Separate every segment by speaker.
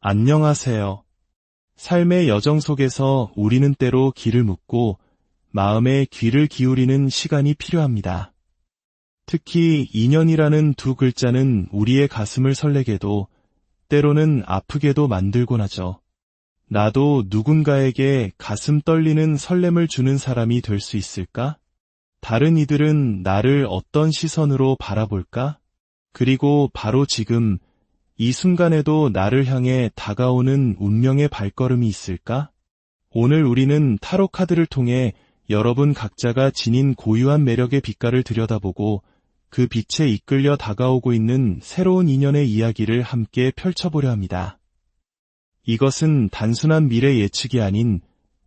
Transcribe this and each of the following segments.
Speaker 1: 안녕하세요. 삶의 여정 속에서 우리는 때로 길을 묻고 마음의 귀를 기울이는 시간이 필요합니다. 특히 인연이라는 두 글자는 우리의 가슴을 설레게도 때로는 아프게도 만들곤 하죠. 나도 누군가에게 가슴 떨리는 설렘을 주는 사람이 될 수 있을까? 다른 이들은 나를 어떤 시선으로 바라볼까? 그리고 바로 지금 이 순간에도 나를 향해 다가오는 운명의 발걸음이 있을까? 오늘 우리는 타로 카드를 통해 여러분 각자가 지닌 고유한 매력의 빛깔을 들여다보고 그 빛에 이끌려 다가오고 있는 새로운 인연의 이야기를 함께 펼쳐보려 합니다. 이것은 단순한 미래 예측이 아닌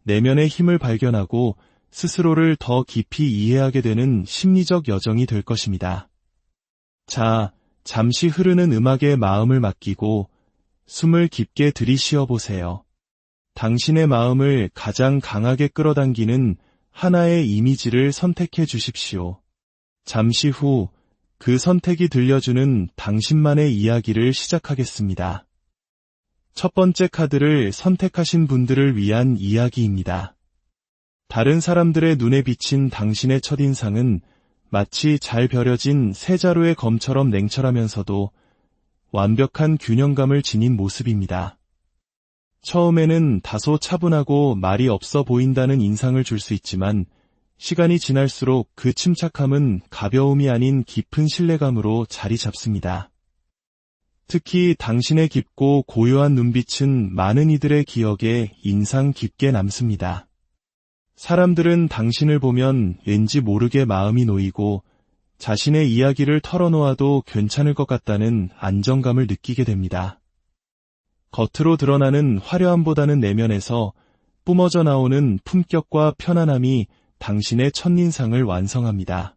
Speaker 1: 내면의 힘을 발견하고 스스로를 더 깊이 이해하게 되는 심리적 여정이 될 것입니다. 자, 잠시 흐르는 음악에 마음을 맡기고 숨을 깊게 들이쉬어 보세요. 당신의 마음을 가장 강하게 끌어당기는 하나의 이미지를 선택해 주십시오. 잠시 후 그 선택이 들려주는 당신만의 이야기를 시작하겠습니다. 첫 번째 카드를 선택하신 분들을 위한 이야기입니다. 다른 사람들의 눈에 비친 당신의 첫인상은 마치 잘 벼려진 세 자루의 검처럼 냉철하면서도 완벽한 균형감을 지닌 모습입니다. 처음에는 다소 차분하고 말이 없어 보인다는 인상을 줄 수 있지만 시간이 지날수록 그 침착함은 가벼움이 아닌 깊은 신뢰감으로 자리 잡습니다. 특히 당신의 깊고 고요한 눈빛은 많은 이들의 기억에 인상 깊게 남습니다. 사람들은 당신을 보면 왠지 모르게 마음이 놓이고 자신의 이야기를 털어놓아도 괜찮을 것 같다는 안정감을 느끼게 됩니다. 겉으로 드러나는 화려함보다는 내면에서 뿜어져 나오는 품격과 편안함이 당신의 첫인상을 완성합니다.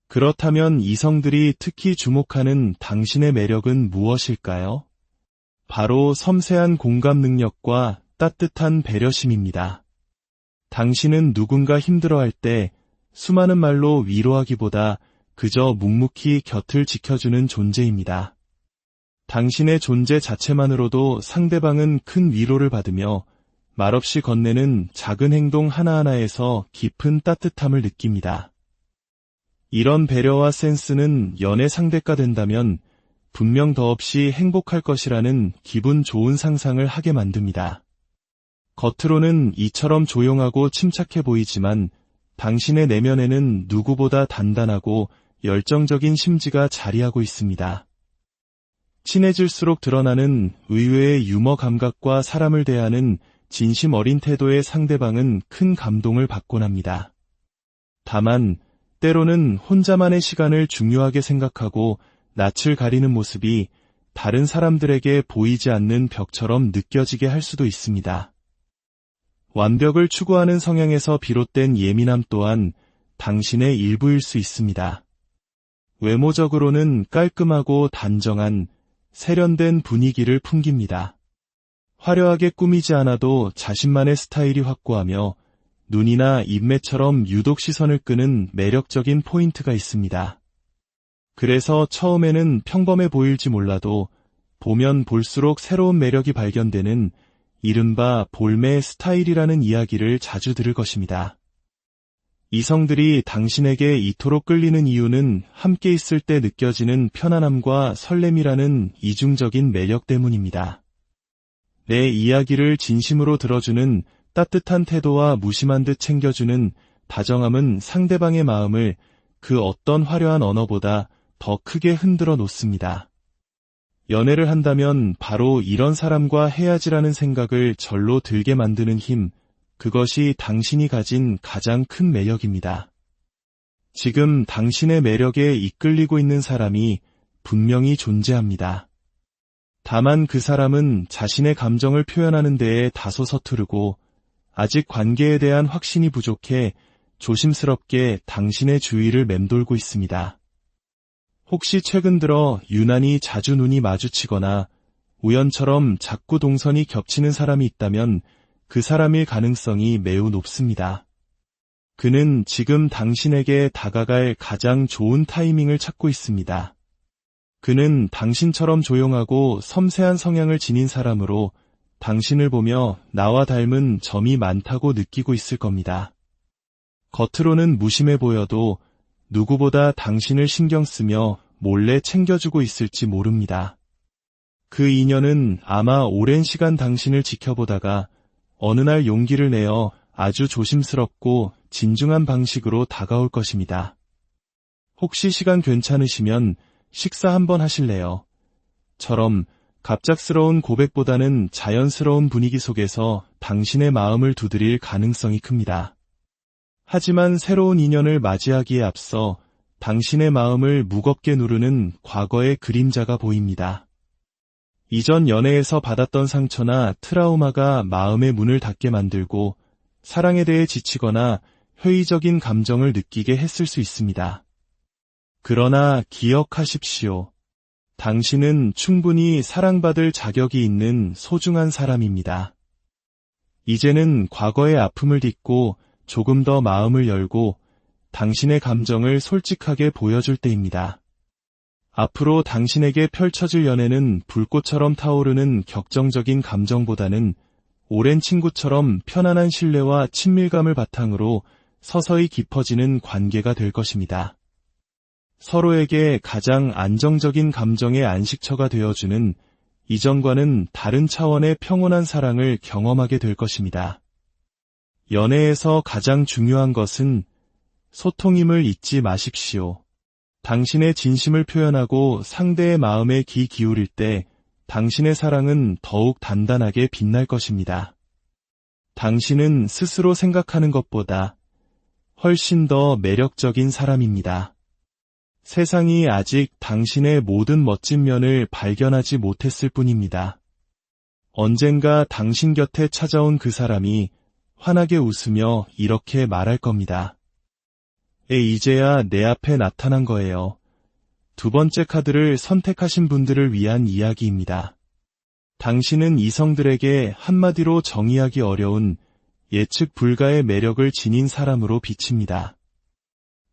Speaker 1: 그렇다면 이성들이 특히 주목하는 당신의 매력은 무엇일까요? 바로 섬세한 공감 능력과 따뜻한 배려심입니다. 당신은 누군가 힘들어할 때 수많은 말로 위로하기보다 그저 묵묵히 곁을 지켜주는 존재입니다. 당신의 존재 자체만으로도 상대방은 큰 위로를 받으며 말없이 건네는 작은 행동 하나하나에서 깊은 따뜻함을 느낍니다. 이런 배려와 센스는 연애 상대가 된다면 분명 더없이 행복할 것이라는 기분 좋은 상상을 하게 만듭니다. 겉으로는 이처럼 조용하고 침착해 보이지만 당신의 내면에는 누구보다 단단하고 열정적인 심지가 자리하고 있습니다. 친해질수록 드러나는 의외의 유머 감각과 사람을 대하는 진심 어린 태도의 상대방은 큰 감동을 받곤 합니다. 다만 때로는 혼자만의 시간을 중요하게 생각하고 낯을 가리는 모습이 다른 사람들에게 보이지 않는 벽처럼 느껴지게 할 수도 있습니다. 완벽을 추구하는 성향에서 비롯된 예민함 또한 당신의 일부일 수 있습니다. 외모적으로는 깔끔하고 단정한 세련된 분위기를 풍깁니다. 화려하게 꾸미지 않아도 자신만의 스타일이 확고하며 눈이나 인매처럼 유독 시선을 끄는 매력적인 포인트가 있습니다. 그래서 처음에는 평범해 보일지 몰라도 보면 볼수록 새로운 매력이 발견되는 이른바 볼매 스타일이라는 이야기를 자주 들을 것입니다. 이성들이 당신에게 이토록 끌리는 이유는 함께 있을 때 느껴지는 편안함과 설렘이라는 이중적인 매력 때문입니다. 내 이야기를 진심으로 들어주는 따뜻한 태도와 무심한 듯 챙겨주는 다정함은 상대방의 마음을 그 어떤 화려한 언어보다 더 크게 흔들어 놓습니다. 연애를 한다면 바로 이런 사람과 해야지라는 생각을 절로 들게 만드는 힘, 그것이 당신이 가진 가장 큰 매력입니다. 지금 당신의 매력에 이끌리고 있는 사람이 분명히 존재합니다. 다만 그 사람은 자신의 감정을 표현하는 데에 다소 서투르고 아직 관계에 대한 확신이 부족해 조심스럽게 당신의 주위를 맴돌고 있습니다. 혹시 최근 들어 유난히 자주 눈이 마주치거나 우연처럼 자꾸 동선이 겹치는 사람이 있다면 그 사람일 가능성이 매우 높습니다. 그는 지금 당신에게 다가갈 가장 좋은 타이밍을 찾고 있습니다. 그는 당신처럼 조용하고 섬세한 성향을 지닌 사람으로 당신을 보며 나와 닮은 점이 많다고 느끼고 있을 겁니다. 겉으로는 무심해 보여도 누구보다 당신을 신경 쓰며 몰래 챙겨주고 있을지 모릅니다. 그 인연은 아마 오랜 시간 당신을 지켜보다가 어느 날 용기를 내어 아주 조심스럽고 진중한 방식으로 다가올 것입니다. 혹시 시간 괜찮으시면 식사 한번 하실래요? 처럼 갑작스러운 고백보다는 자연스러운 분위기 속에서 당신의 마음을 두드릴 가능성이 큽니다. 하지만 새로운 인연을 맞이하기에 앞서 당신의 마음을 무겁게 누르는 과거의 그림자가 보입니다. 이전 연애에서 받았던 상처나 트라우마가 마음의 문을 닫게 만들고 사랑에 대해 지치거나 회의적인 감정을 느끼게 했을 수 있습니다. 그러나 기억하십시오. 당신은 충분히 사랑받을 자격이 있는 소중한 사람입니다. 이제는 과거의 아픔을 딛고 조금 더 마음을 열고 당신의 감정을 솔직하게 보여줄 때입니다. 앞으로 당신에게 펼쳐질 연애는 불꽃처럼 타오르는 격정적인 감정보다는 오랜 친구처럼 편안한 신뢰와 친밀감을 바탕으로 서서히 깊어지는 관계가 될 것입니다. 서로에게 가장 안정적인 감정의 안식처가 되어주는 이전과는 다른 차원의 평온한 사랑을 경험하게 될 것입니다. 연애에서 가장 중요한 것은 소통임을 잊지 마십시오. 당신의 진심을 표현하고 상대의 마음에 귀 기울일 때 당신의 사랑은 더욱 단단하게 빛날 것입니다. 당신은 스스로 생각하는 것보다 훨씬 더 매력적인 사람입니다. 세상이 아직 당신의 모든 멋진 면을 발견하지 못했을 뿐입니다. 언젠가 당신 곁에 찾아온 그 사람이 환하게 웃으며 이렇게 말할 겁니다. 이제야 내 앞에 나타난 거예요. 두 번째 카드를 선택하신 분들을 위한 이야기입니다. 당신은 이성들에게 한마디로 정의하기 어려운 예측 불가의 매력을 지닌 사람으로 비칩니다.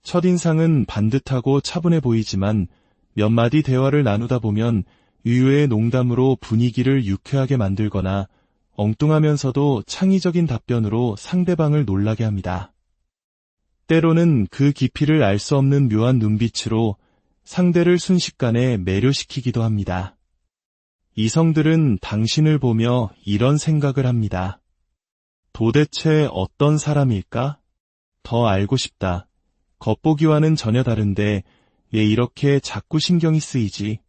Speaker 1: 첫인상은 반듯하고 차분해 보이지만 몇 마디 대화를 나누다 보면 유유의 농담으로 분위기를 유쾌하게 만들거나 엉뚱하면서도 창의적인 답변으로 상대방을 놀라게 합니다. 때로는 그 깊이를 알 수 없는 묘한 눈빛으로 상대를 순식간에 매료시키기도 합니다. 이성들은 당신을 보며 이런 생각을 합니다. 도대체 어떤 사람일까? 더 알고 싶다. 겉보기와는 전혀 다른데 왜 이렇게 자꾸 신경이 쓰이지?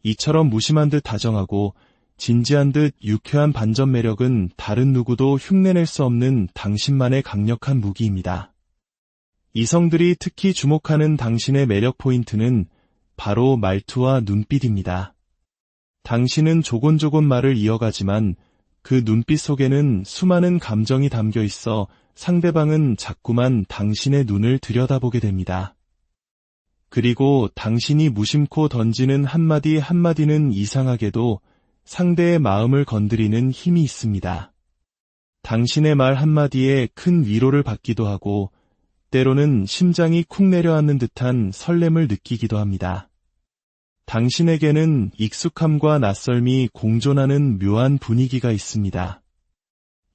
Speaker 1: 이처럼 무심한 듯 다정하고 진지한 듯 유쾌한 반전 매력은 다른 누구도 흉내낼 수 없는 당신만의 강력한 무기입니다. 이성들이 특히 주목하는 당신의 매력 포인트는 바로 말투와 눈빛입니다. 당신은 조곤조곤 말을 이어가지만 그 눈빛 속에는 수많은 감정이 담겨 있어 상대방은 자꾸만 당신의 눈을 들여다보게 됩니다. 그리고 당신이 무심코 던지는 한마디 한마디는 이상하게도 상대의 마음을 건드리는 힘이 있습니다. 당신의 말 한마디에 큰 위로를 받기도 하고 때로는 심장이 쿵 내려앉는 듯한 설렘을 느끼기도 합니다. 당신에게는 익숙함과 낯설미 공존하는 묘한 분위기가 있습니다.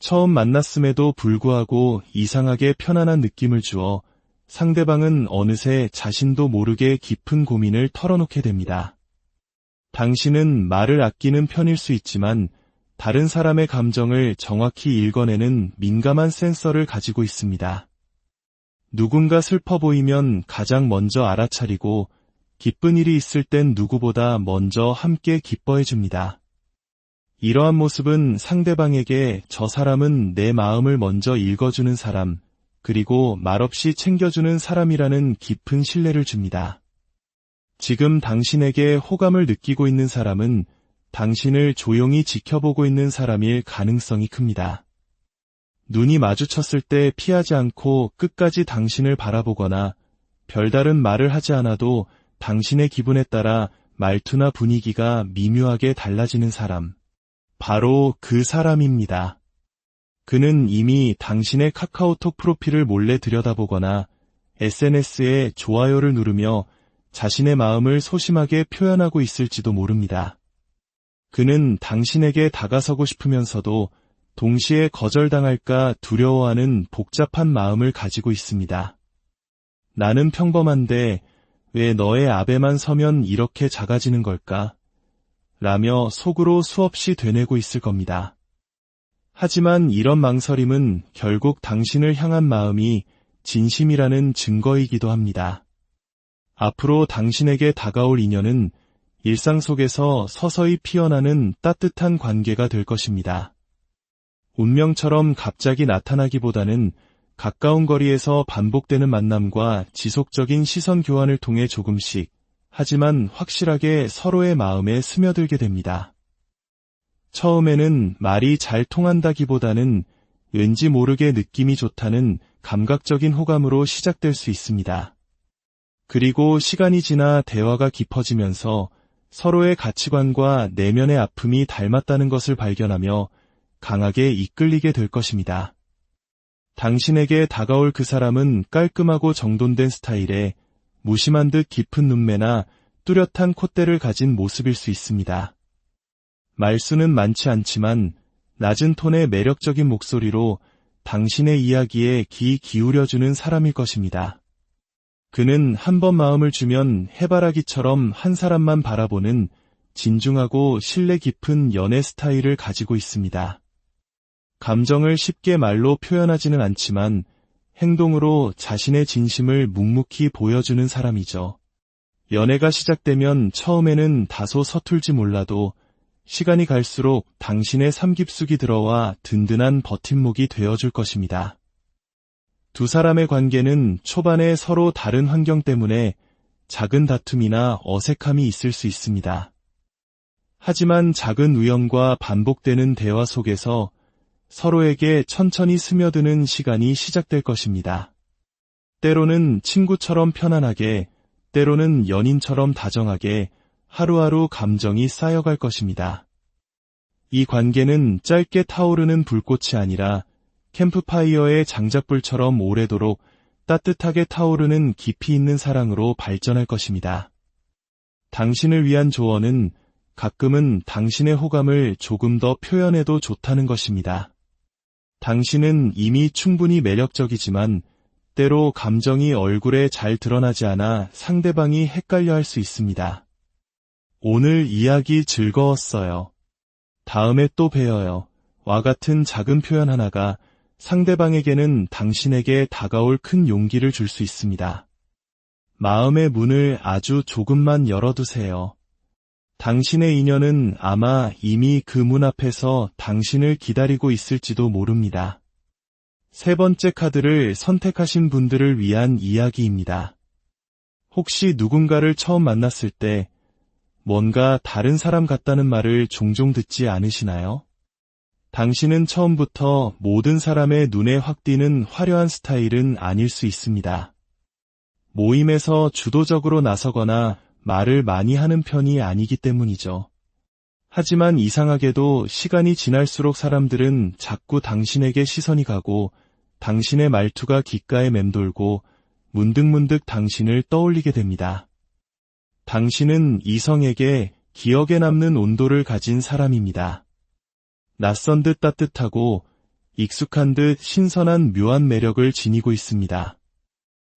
Speaker 1: 처음 만났음에도 불구하고 이상하게 편안한 느낌을 주어 상대방은 어느새 자신도 모르게 깊은 고민을 털어놓게 됩니다. 당신은 말을 아끼는 편일 수 있지만 다른 사람의 감정을 정확히 읽어내는 민감한 센서를 가지고 있습니다. 누군가 슬퍼 보이면 가장 먼저 알아차리고 기쁜 일이 있을 땐 누구보다 먼저 함께 기뻐해 줍니다. 이러한 모습은 상대방에게 저 사람은 내 마음을 먼저 읽어주는 사람, 그리고 말없이 챙겨주는 사람이라는 깊은 신뢰를 줍니다. 지금 당신에게 호감을 느끼고 있는 사람은 당신을 조용히 지켜보고 있는 사람일 가능성이 큽니다. 눈이 마주쳤을 때 피하지 않고 끝까지 당신을 바라보거나 별다른 말을 하지 않아도 당신의 기분에 따라 말투나 분위기가 미묘하게 달라지는 사람. 바로 그 사람입니다. 그는 이미 당신의 카카오톡 프로필을 몰래 들여다보거나 SNS에 좋아요를 누르며 자신의 마음을 소심하게 표현하고 있을지도 모릅니다. 그는 당신에게 다가서고 싶으면서도 동시에 거절당할까 두려워하는 복잡한 마음을 가지고 있습니다. 나는 평범한데 왜 너의 앞에만 서면 이렇게 작아지는 걸까? 라며 속으로 수없이 되뇌고 있을 겁니다. 하지만 이런 망설임은 결국 당신을 향한 마음이 진심이라는 증거이기도 합니다. 앞으로 당신에게 다가올 인연은 일상 속에서 서서히 피어나는 따뜻한 관계가 될 것입니다. 운명처럼 갑자기 나타나기보다는 가까운 거리에서 반복되는 만남과 지속적인 시선 교환을 통해 조금씩, 하지만 확실하게 서로의 마음에 스며들게 됩니다. 처음에는 말이 잘 통한다기보다는 왠지 모르게 느낌이 좋다는 감각적인 호감으로 시작될 수 있습니다. 그리고 시간이 지나 대화가 깊어지면서 서로의 가치관과 내면의 아픔이 닮았다는 것을 발견하며 강하게 이끌리게 될 것입니다. 당신에게 다가올 그 사람은 깔끔하고 정돈된 스타일에 무심한 듯 깊은 눈매나 뚜렷한 콧대를 가진 모습일 수 있습니다. 말수는 많지 않지만 낮은 톤의 매력적인 목소리로 당신의 이야기에 귀 기울여주는 사람일 것입니다. 그는 한 번 마음을 주면 해바라기처럼 한 사람만 바라보는 진중하고 신뢰 깊은 연애 스타일을 가지고 있습니다. 감정을 쉽게 말로 표현하지는 않지만 행동으로 자신의 진심을 묵묵히 보여주는 사람이죠. 연애가 시작되면 처음에는 다소 서툴지 몰라도 시간이 갈수록 당신의 삶 깊숙이 들어와 든든한 버팀목이 되어줄 것입니다. 두 사람의 관계는 초반에 서로 다른 환경 때문에 작은 다툼이나 어색함이 있을 수 있습니다. 하지만 작은 우연과 반복되는 대화 속에서 서로에게 천천히 스며드는 시간이 시작될 것입니다. 때로는 친구처럼 편안하게, 때로는 연인처럼 다정하게 하루하루 감정이 쌓여갈 것입니다. 이 관계는 짧게 타오르는 불꽃이 아니라 캠프파이어의 장작불처럼 오래도록 따뜻하게 타오르는 깊이 있는 사랑으로 발전할 것입니다. 당신을 위한 조언은 가끔은 당신의 호감을 조금 더 표현해도 좋다는 것입니다. 당신은 이미 충분히 매력적이지만 때로 감정이 얼굴에 잘 드러나지 않아 상대방이 헷갈려 할 수 있습니다. 오늘 이야기 즐거웠어요. 다음에 또 봬요. 와 같은 작은 표현 하나가 상대방에게는 당신에게 다가올 큰 용기를 줄 수 있습니다. 마음의 문을 아주 조금만 열어두세요. 당신의 인연은 아마 이미 그 문 앞에서 당신을 기다리고 있을지도 모릅니다. 세 번째 카드를 선택하신 분들을 위한 이야기입니다. 혹시 누군가를 처음 만났을 때 뭔가 다른 사람 같다는 말을 종종 듣지 않으시나요? 당신은 처음부터 모든 사람의 눈에 확 띄는 화려한 스타일은 아닐 수 있습니다. 모임에서 주도적으로 나서거나 말을 많이 하는 편이 아니기 때문이죠. 하지만 이상하게도 시간이 지날수록 사람들은 자꾸 당신에게 시선이 가고 당신의 말투가 귓가에 맴돌고 문득문득 당신을 떠올리게 됩니다. 당신은 이성에게 기억에 남는 온도를 가진 사람입니다. 낯선 듯 따뜻하고 익숙한 듯 신선한 묘한 매력을 지니고 있습니다.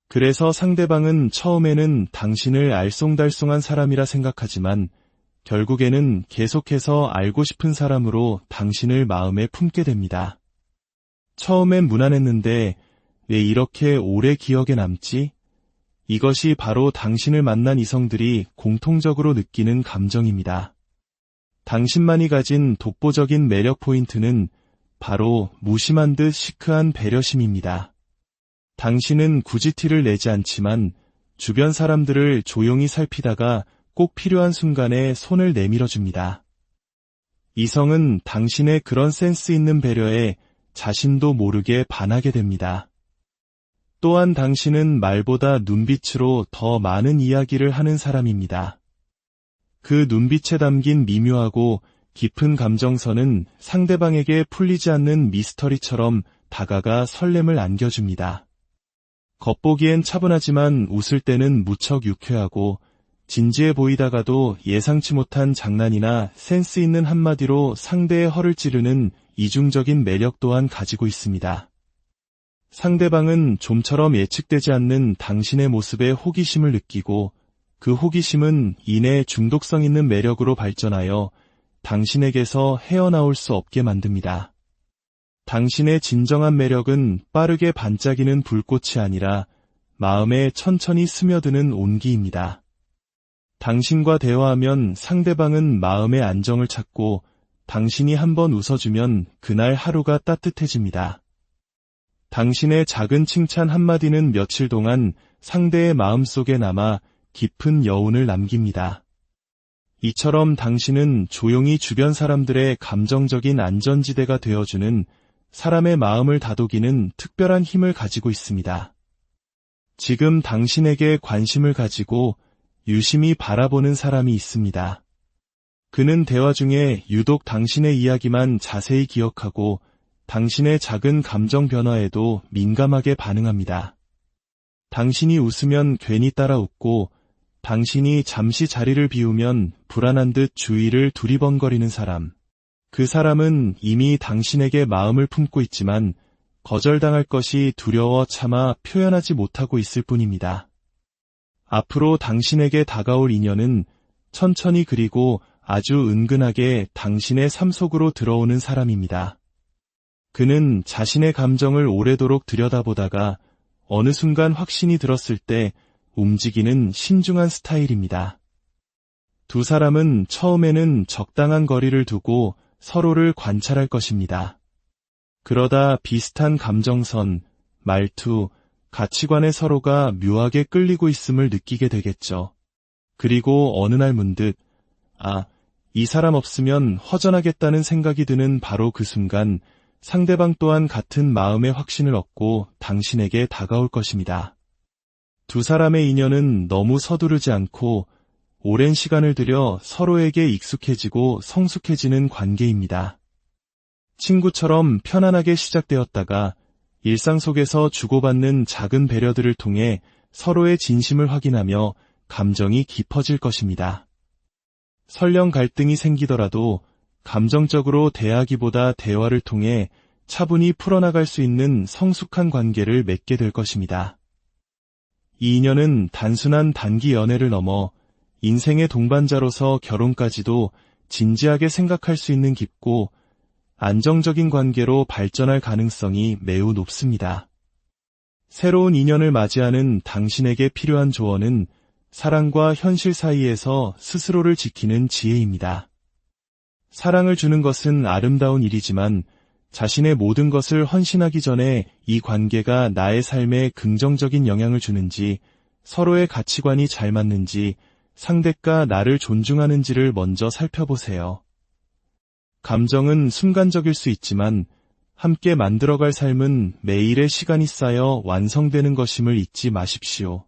Speaker 1: 그래서 상대방은 처음에는 당신을 알쏭달쏭한 사람이라 생각하지만 결국에는 계속해서 알고 싶은 사람으로 당신을 마음에 품게 됩니다. 처음엔 무난했는데 왜 이렇게 오래 기억에 남지? 이것이 바로 당신을 만난 이성들이 공통적으로 느끼는 감정입니다. 당신만이 가진 독보적인 매력 포인트는 바로 무심한 듯 시크한 배려심입니다. 당신은 굳이 티를 내지 않지만 주변 사람들을 조용히 살피다가 꼭 필요한 순간에 손을 내밀어줍니다. 이성은 당신의 그런 센스 있는 배려에 자신도 모르게 반하게 됩니다. 또한 당신은 말보다 눈빛으로 더 많은 이야기를 하는 사람입니다. 그 눈빛에 담긴 미묘하고 깊은 감정선은 상대방에게 풀리지 않는 미스터리처럼 다가가 설렘을 안겨줍니다. 겉보기엔 차분하지만 웃을 때는 무척 유쾌하고 진지해 보이다가도 예상치 못한 장난이나 센스 있는 한마디로 상대의 허를 찌르는 이중적인 매력 또한 가지고 있습니다. 상대방은 좀처럼 예측되지 않는 당신의 모습에 호기심을 느끼고 그 호기심은 이내 중독성 있는 매력으로 발전하여 당신에게서 헤어나올 수 없게 만듭니다. 당신의 진정한 매력은 빠르게 반짝이는 불꽃이 아니라 마음에 천천히 스며드는 온기입니다. 당신과 대화하면 상대방은 마음의 안정을 찾고 당신이 한번 웃어주면 그날 하루가 따뜻해집니다. 당신의 작은 칭찬 한마디는 며칠 동안 상대의 마음속에 남아 깊은 여운을 남깁니다. 이처럼 당신은 조용히 주변 사람들의 감정적인 안전지대가 되어주는 사람의 마음을 다독이는 특별한 힘을 가지고 있습니다. 지금 당신에게 관심을 가지고 유심히 바라보는 사람이 있습니다. 그는 대화 중에 유독 당신의 이야기만 자세히 기억하고 당신의 작은 감정 변화에도 민감하게 반응합니다. 당신이 웃으면 괜히 따라 웃고 당신이 잠시 자리를 비우면 불안한 듯 주위를 두리번거리는 사람. 그 사람은 이미 당신에게 마음을 품고 있지만 거절당할 것이 두려워 차마 표현하지 못하고 있을 뿐입니다. 앞으로 당신에게 다가올 인연은 천천히 그리고 아주 은근하게 당신의 삶 속으로 들어오는 사람입니다. 그는 자신의 감정을 오래도록 들여다보다가 어느 순간 확신이 들었을 때 움직이는 신중한 스타일입니다. 두 사람은 처음에는 적당한 거리를 두고 서로를 관찰할 것입니다. 그러다 비슷한 감정선, 말투, 가치관에 서로가 묘하게 끌리고 있음을 느끼게 되겠죠. 그리고 어느 날 문득 이 사람 없으면 허전하겠다는 생각이 드는 바로 그 순간 상대방 또한 같은 마음의 확신을 얻고 당신에게 다가올 것입니다. 두 사람의 인연은 너무 서두르지 않고 오랜 시간을 들여 서로에게 익숙해지고 성숙해지는 관계입니다. 친구처럼 편안하게 시작되었다가 일상 속에서 주고받는 작은 배려들을 통해 서로의 진심을 확인하며 감정이 깊어질 것입니다. 설령 갈등이 생기더라도 감정적으로 대하기보다 대화를 통해 차분히 풀어나갈 수 있는 성숙한 관계를 맺게 될 것입니다. 이 인연은 단순한 단기 연애를 넘어 인생의 동반자로서 결혼까지도 진지하게 생각할 수 있는 깊고 안정적인 관계로 발전할 가능성이 매우 높습니다. 새로운 인연을 맞이하는 당신에게 필요한 조언은 사랑과 현실 사이에서 스스로를 지키는 지혜입니다. 사랑을 주는 것은 아름다운 일이지만 자신의 모든 것을 헌신하기 전에 이 관계가 나의 삶에 긍정적인 영향을 주는지, 서로의 가치관이 잘 맞는지, 상대가 나를 존중하는지를 먼저 살펴보세요. 감정은 순간적일 수 있지만 함께 만들어갈 삶은 매일의 시간이 쌓여 완성되는 것임을 잊지 마십시오.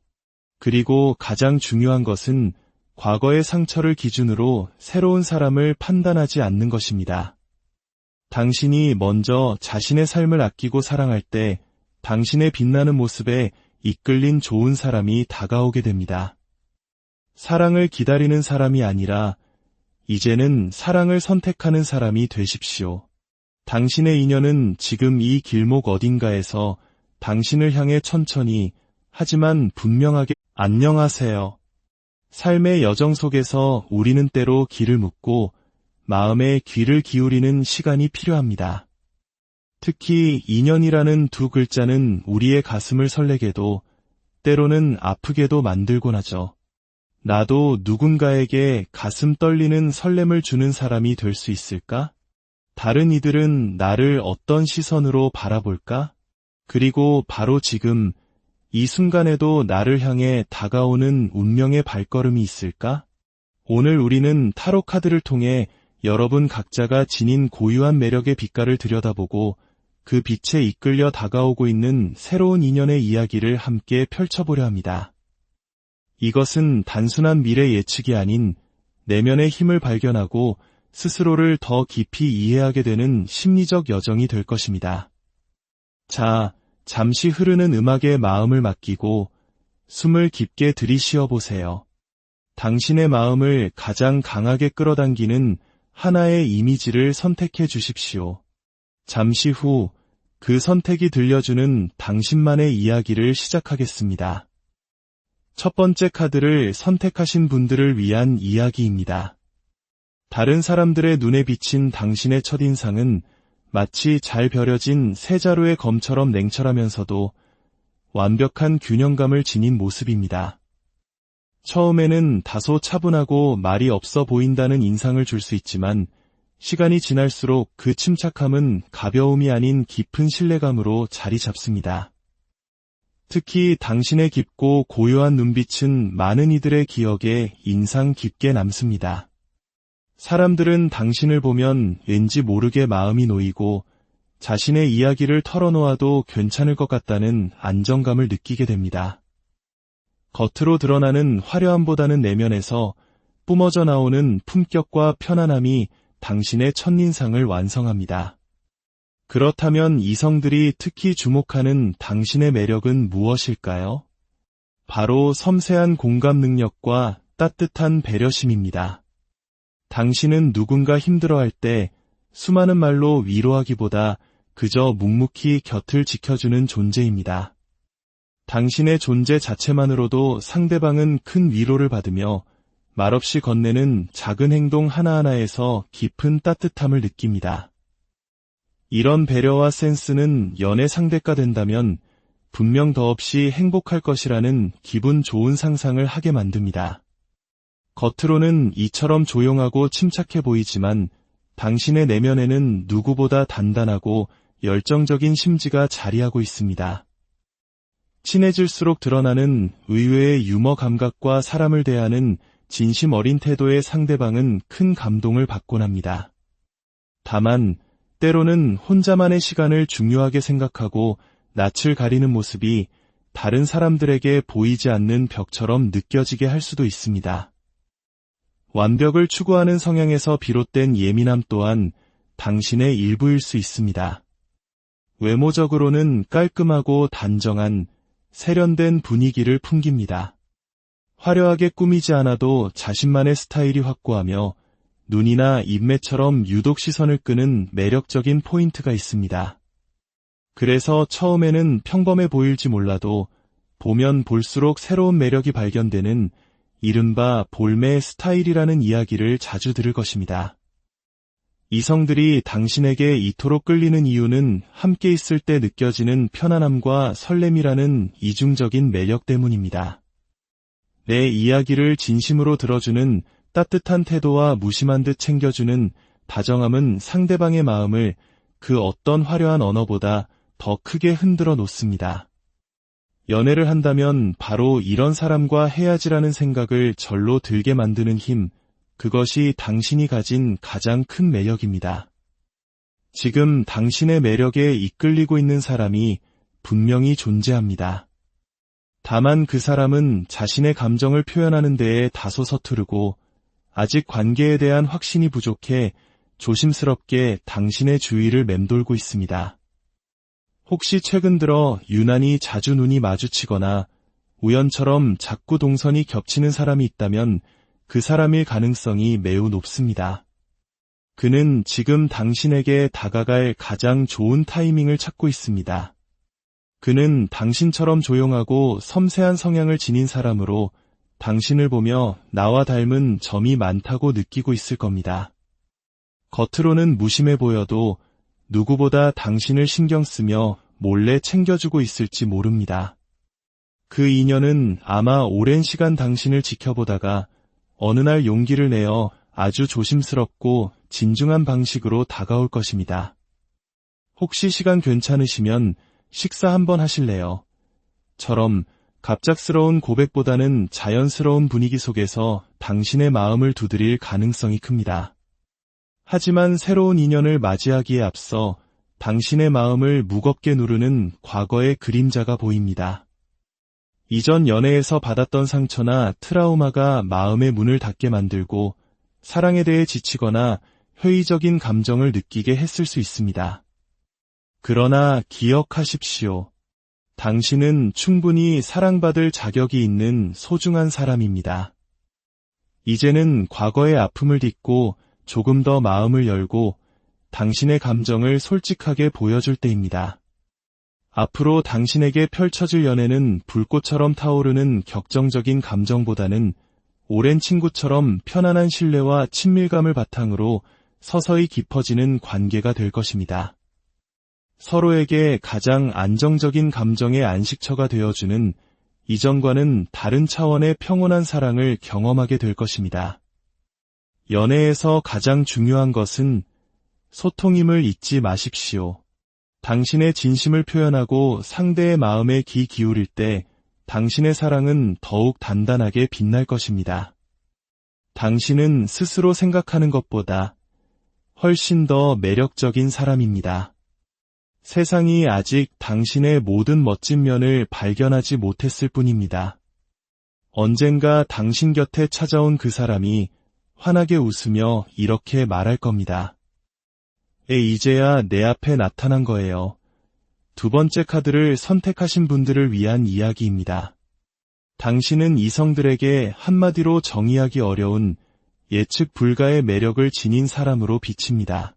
Speaker 1: 그리고 가장 중요한 것은 과거의 상처를 기준으로 새로운 사람을 판단하지 않는 것입니다. 당신이 먼저 자신의 삶을 아끼고 사랑할 때 당신의 빛나는 모습에 이끌린 좋은 사람이 다가오게 됩니다. 사랑을 기다리는 사람이 아니라 이제는 사랑을 선택하는 사람이 되십시오. 당신의 인연은 지금 이 길목 어딘가에서 당신을 향해 천천히 하지만 분명하게 안녕하세요. 삶의 여정 속에서 우리는 때로 길을 묻고 마음에 귀를 기울이는 시간이 필요합니다. 특히 인연이라는 두 글자는 우리의 가슴을 설레게도 때로는 아프게도 만들곤 하죠. 나도 누군가에게 가슴 떨리는 설렘을 주는 사람이 될 수 있을까? 다른 이들은 나를 어떤 시선으로 바라볼까? 그리고 바로 지금 이 순간에도 나를 향해 다가오는 운명의 발걸음이 있을까? 오늘 우리는 타로 카드를 통해 여러분 각자가 지닌 고유한 매력의 빛깔을 들여다보고 그 빛에 이끌려 다가오고 있는 새로운 인연의 이야기를 함께 펼쳐보려 합니다. 이것은 단순한 미래 예측이 아닌 내면의 힘을 발견하고 스스로를 더 깊이 이해하게 되는 심리적 여정이 될 것입니다. 자, 잠시 흐르는 음악에 마음을 맡기고 숨을 깊게 들이쉬어 보세요. 당신의 마음을 가장 강하게 끌어당기는 하나의 이미지를 선택해 주십시오. 잠시 후 그 선택이 들려주는 당신만의 이야기를 시작하겠습니다. 첫 번째 카드를 선택하신 분들을 위한 이야기입니다. 다른 사람들의 눈에 비친 당신의 첫인상은 마치 잘 벼려진 세 자루의 검처럼 냉철하면서도 완벽한 균형감을 지닌 모습입니다. 처음에는 다소 차분하고 말이 없어 보인다는 인상을 줄 수 있지만 시간이 지날수록 그 침착함은 가벼움이 아닌 깊은 신뢰감으로 자리 잡습니다. 특히 당신의 깊고 고요한 눈빛은 많은 이들의 기억에 인상 깊게 남습니다. 사람들은 당신을 보면 왠지 모르게 마음이 놓이고 자신의 이야기를 털어놓아도 괜찮을 것 같다는 안정감을 느끼게 됩니다. 겉으로 드러나는 화려함보다는 내면에서 뿜어져 나오는 품격과 편안함이 당신의 첫인상을 완성합니다. 그렇다면 이성들이 특히 주목하는 당신의 매력은 무엇일까요? 바로 섬세한 공감 능력과 따뜻한 배려심입니다. 당신은 누군가 힘들어할 때 수많은 말로 위로하기보다 그저 묵묵히 곁을 지켜주는 존재입니다. 당신의 존재 자체만으로도 상대방은 큰 위로를 받으며 말없이 건네는 작은 행동 하나하나에서 깊은 따뜻함을 느낍니다. 이런 배려와 센스는 연애 상대가 된다면 분명 더없이 행복할 것이라는 기분 좋은 상상을 하게 만듭니다. 겉으로는 이처럼 조용하고 침착해 보이지만 당신의 내면에는 누구보다 단단하고 열정적인 심지가 자리하고 있습니다. 친해질수록 드러나는 의외의 유머 감각과 사람을 대하는 진심 어린 태도의 상대방은 큰 감동을 받곤 합니다. 다만 때로는 혼자만의 시간을 중요하게 생각하고 낯을 가리는 모습이 다른 사람들에게 보이지 않는 벽처럼 느껴지게 할 수도 있습니다. 완벽을 추구하는 성향에서 비롯된 예민함 또한 당신의 일부일 수 있습니다. 외모적으로는 깔끔하고 단정한 세련된 분위기를 풍깁니다. 화려하게 꾸미지 않아도 자신만의 스타일이 확고하며 눈이나 인매처럼 유독 시선을 끄는 매력적인 포인트가 있습니다. 그래서 처음에는 평범해 보일지 몰라도 보면 볼수록 새로운 매력이 발견되는 이른바 볼매 스타일이라는 이야기를 자주 들을 것입니다. 이성들이 당신에게 이토록 끌리는 이유는 함께 있을 때 느껴지는 편안함과 설렘이라는 이중적인 매력 때문입니다. 내 이야기를 진심으로 들어주는 따뜻한 태도와 무심한 듯 챙겨주는 다정함은 상대방의 마음을 그 어떤 화려한 언어보다 더 크게 흔들어 놓습니다. 연애를 한다면 바로 이런 사람과 해야지라는 생각을 절로 들게 만드는 힘, 그것이 당신이 가진 가장 큰 매력입니다. 지금 당신의 매력에 이끌리고 있는 사람이 분명히 존재합니다. 다만 그 사람은 자신의 감정을 표현하는 데에 다소 서투르고 아직 관계에 대한 확신이 부족해 조심스럽게 당신의 주위를 맴돌고 있습니다. 혹시 최근 들어 유난히 자주 눈이 마주치거나 우연처럼 자꾸 동선이 겹치는 사람이 있다면 그 사람일 가능성이 매우 높습니다. 그는 지금 당신에게 다가갈 가장 좋은 타이밍을 찾고 있습니다. 그는 당신처럼 조용하고 섬세한 성향을 지닌 사람으로 당신을 보며 나와 닮은 점이 많다고 느끼고 있을 겁니다. 겉으로는 무심해 보여도 누구보다 당신을 신경 쓰며 몰래 챙겨주고 있을지 모릅니다. 그 인연은 아마 오랜 시간 당신을 지켜보다가 어느 날 용기를 내어 아주 조심스럽고 진중한 방식으로 다가올 것입니다. 혹시 시간 괜찮으시면 식사 한번 하실래요? 처럼 갑작스러운 고백보다는 자연스러운 분위기 속에서 당신의 마음을 두드릴 가능성이 큽니다. 하지만 새로운 인연을 맞이하기에 앞서 당신의 마음을 무겁게 누르는 과거의 그림자가 보입니다. 이전 연애에서 받았던 상처나 트라우마가 마음의 문을 닫게 만들고 사랑에 대해 지치거나 회의적인 감정을 느끼게 했을 수 있습니다. 그러나 기억하십시오. 당신은 충분히 사랑받을 자격이 있는 소중한 사람입니다. 이제는 과거의 아픔을 딛고 조금 더 마음을 열고 당신의 감정을 솔직하게 보여줄 때입니다. 앞으로 당신에게 펼쳐질 연애는 불꽃처럼 타오르는 격정적인 감정보다는 오랜 친구처럼 편안한 신뢰와 친밀감을 바탕으로 서서히 깊어지는 관계가 될 것입니다. 서로에게 가장 안정적인 감정의 안식처가 되어주는 이전과는 다른 차원의 평온한 사랑을 경험하게 될 것입니다. 연애에서 가장 중요한 것은 소통임을 잊지 마십시오. 당신의 진심을 표현하고 상대의 마음에 귀 기울일 때 당신의 사랑은 더욱 단단하게 빛날 것입니다. 당신은 스스로 생각하는 것보다 훨씬 더 매력적인 사람입니다. 세상이 아직 당신의 모든 멋진 면을 발견하지 못했을 뿐입니다. 언젠가 당신 곁에 찾아온 그 사람이 환하게 웃으며 이렇게 말할 겁니다. 이제야 내 앞에 나타난 거예요. 두 번째 카드를 선택하신 분들을 위한 이야기입니다. 당신은 이성들에게 한마디로 정의하기 어려운 예측 불가의 매력을 지닌 사람으로 비칩니다.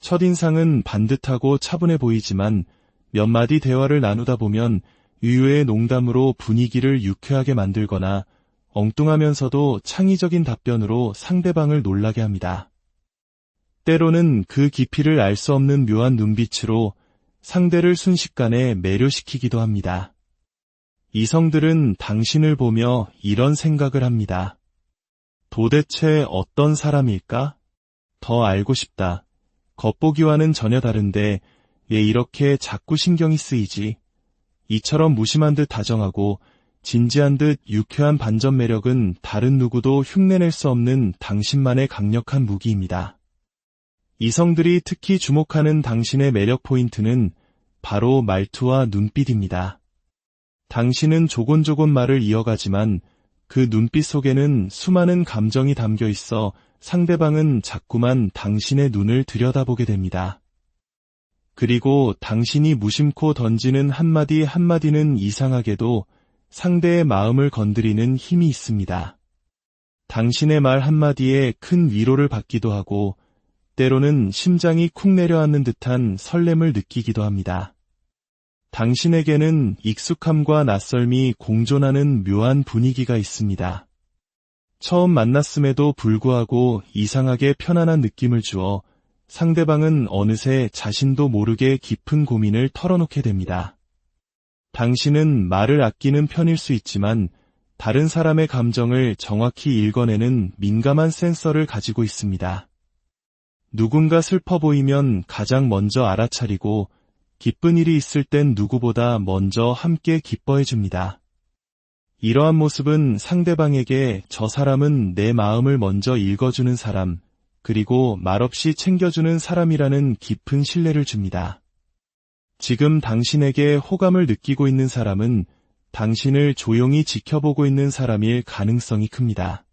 Speaker 1: 첫인상은 반듯하고 차분해 보이지만 몇 마디 대화를 나누다 보면 유유의 농담으로 분위기를 유쾌하게 만들거나 엉뚱하면서도 창의적인 답변으로 상대방을 놀라게 합니다. 때로는 그 깊이를 알 수 없는 묘한 눈빛으로 상대를 순식간에 매료시키기도 합니다. 이성들은 당신을 보며 이런 생각을 합니다. 도대체 어떤 사람일까? 더 알고 싶다. 겉보기와는 전혀 다른데 왜 이렇게 자꾸 신경이 쓰이지? 이처럼 무심한 듯 다정하고 진지한 듯 유쾌한 반전 매력은 다른 누구도 흉내낼 수 없는 당신만의 강력한 무기입니다. 이성들이 특히 주목하는 당신의 매력 포인트는 바로 말투와 눈빛입니다. 당신은 조곤조곤 말을 이어가지만 그 눈빛 속에는 수많은 감정이 담겨 있어 상대방은 자꾸만 당신의 눈을 들여다보게 됩니다. 그리고 당신이 무심코 던지는 한마디 한마디는 이상하게도 상대의 마음을 건드리는 힘이 있습니다. 당신의 말 한마디에 큰 위로를 받기도 하고 때로는 심장이 쿵 내려앉는 듯한 설렘을 느끼기도 합니다. 당신에게는 익숙함과 낯설미 공존하는 묘한 분위기가 있습니다. 처음 만났음에도 불구하고 이상하게 편안한 느낌을 주어 상대방은 어느새 자신도 모르게 깊은 고민을 털어놓게 됩니다. 당신은 말을 아끼는 편일 수 있지만 다른 사람의 감정을 정확히 읽어내는 민감한 센서를 가지고 있습니다. 누군가 슬퍼 보이면 가장 먼저 알아차리고 기쁜 일이 있을 땐 누구보다 먼저 함께 기뻐해 줍니다. 이러한 모습은 상대방에게 저 사람은 내 마음을 먼저 읽어주는 사람, 그리고 말없이 챙겨주는 사람이라는 깊은 신뢰를 줍니다. 지금 당신에게 호감을 느끼고 있는 사람은 당신을 조용히 지켜보고 있는 사람일 가능성이 큽니다.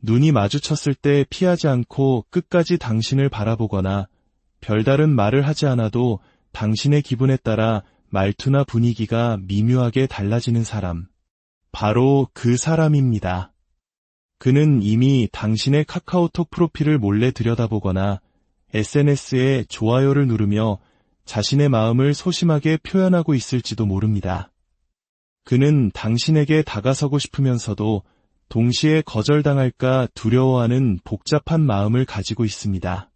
Speaker 1: 눈이 마주쳤을 때 피하지 않고 끝까지 당신을 바라보거나 별다른 말을 하지 않아도 당신의 기분에 따라 말투나 분위기가 미묘하게 달라지는 사람. 바로 그 사람입니다. 그는 이미 당신의 카카오톡 프로필을 몰래 들여다보거나 SNS에 좋아요를 누르며 자신의 마음을 소심하게 표현하고 있을지도 모릅니다. 그는 당신에게 다가서고 싶으면서도 동시에 거절당할까 두려워하는 복잡한 마음을 가지고 있습니다.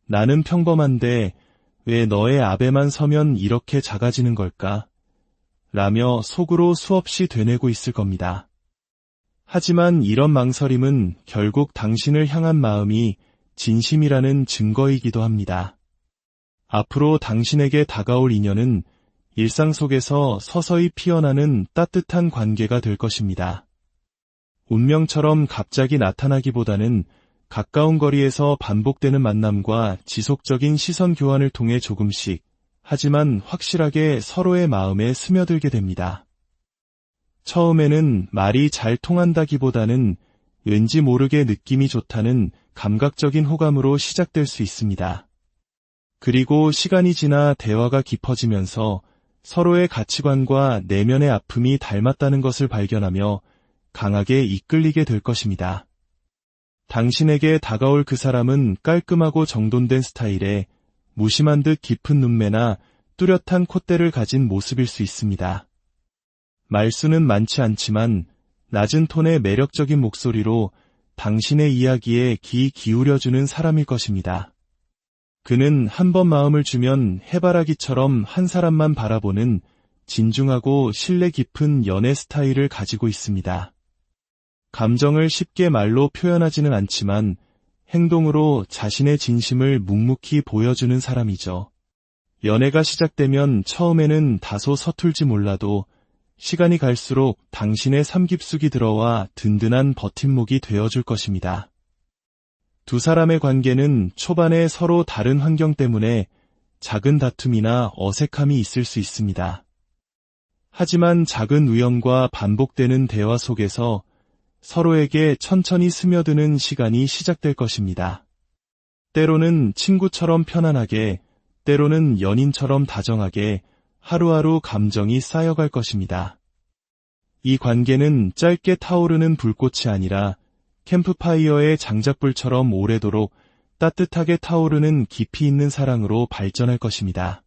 Speaker 1: 나는 평범한데 왜 너의 앞에만 서면 이렇게 작아지는 걸까? 라며 속으로 수없이 되뇌고 있을 겁니다. 하지만 이런 망설임은 결국 당신을 향한 마음이 진심이라는 증거이기도 합니다. 앞으로 당신에게 다가올 인연은 일상 속에서 서서히 피어나는 따뜻한 관계가 될 것입니다. 운명처럼 갑자기 나타나기보다는 가까운 거리에서 반복되는 만남과 지속적인 시선 교환을 통해 조금씩, 하지만 확실하게 서로의 마음에 스며들게 됩니다. 처음에는 말이 잘 통한다기보다는 왠지 모르게 느낌이 좋다는 감각적인 호감으로 시작될 수 있습니다. 그리고 시간이 지나 대화가 깊어지면서 서로의 가치관과 내면의 아픔이 닮았다는 것을 발견하며 강하게 이끌리게 될 것입니다. 당신에게 다가올 그 사람은 깔끔하고 정돈된 스타일에 무심한 듯 깊은 눈매나 뚜렷한 콧대를 가진 모습일 수 있습니다. 말수는 많지 않지만 낮은 톤의 매력적인 목소리로 당신의 이야기에 귀 기울여주는 사람일 것입니다. 그는 한 번 마음을 주면 해바라기처럼 한 사람만 바라보는 진중하고 신뢰 깊은 연애 스타일을 가지고 있습니다. 감정을 쉽게 말로 표현하지는 않지만 행동으로 자신의 진심을 묵묵히 보여주는 사람이죠. 연애가 시작되면 처음에는 다소 서툴지 몰라도 시간이 갈수록 당신의 삶 깊숙이 들어와 든든한 버팀목이 되어줄 것입니다. 두 사람의 관계는 초반에 서로 다른 환경 때문에 작은 다툼이나 어색함이 있을 수 있습니다. 하지만 작은 우연과 반복되는 대화 속에서 서로에게 천천히 스며드는 시간이 시작될 것입니다. 때로는 친구처럼 편안하게, 때로는 연인처럼 다정하게 하루하루 감정이 쌓여갈 것입니다. 이 관계는 짧게 타오르는 불꽃이 아니라 캠프파이어의 장작불처럼 오래도록 따뜻하게 타오르는 깊이 있는 사랑으로 발전할 것입니다.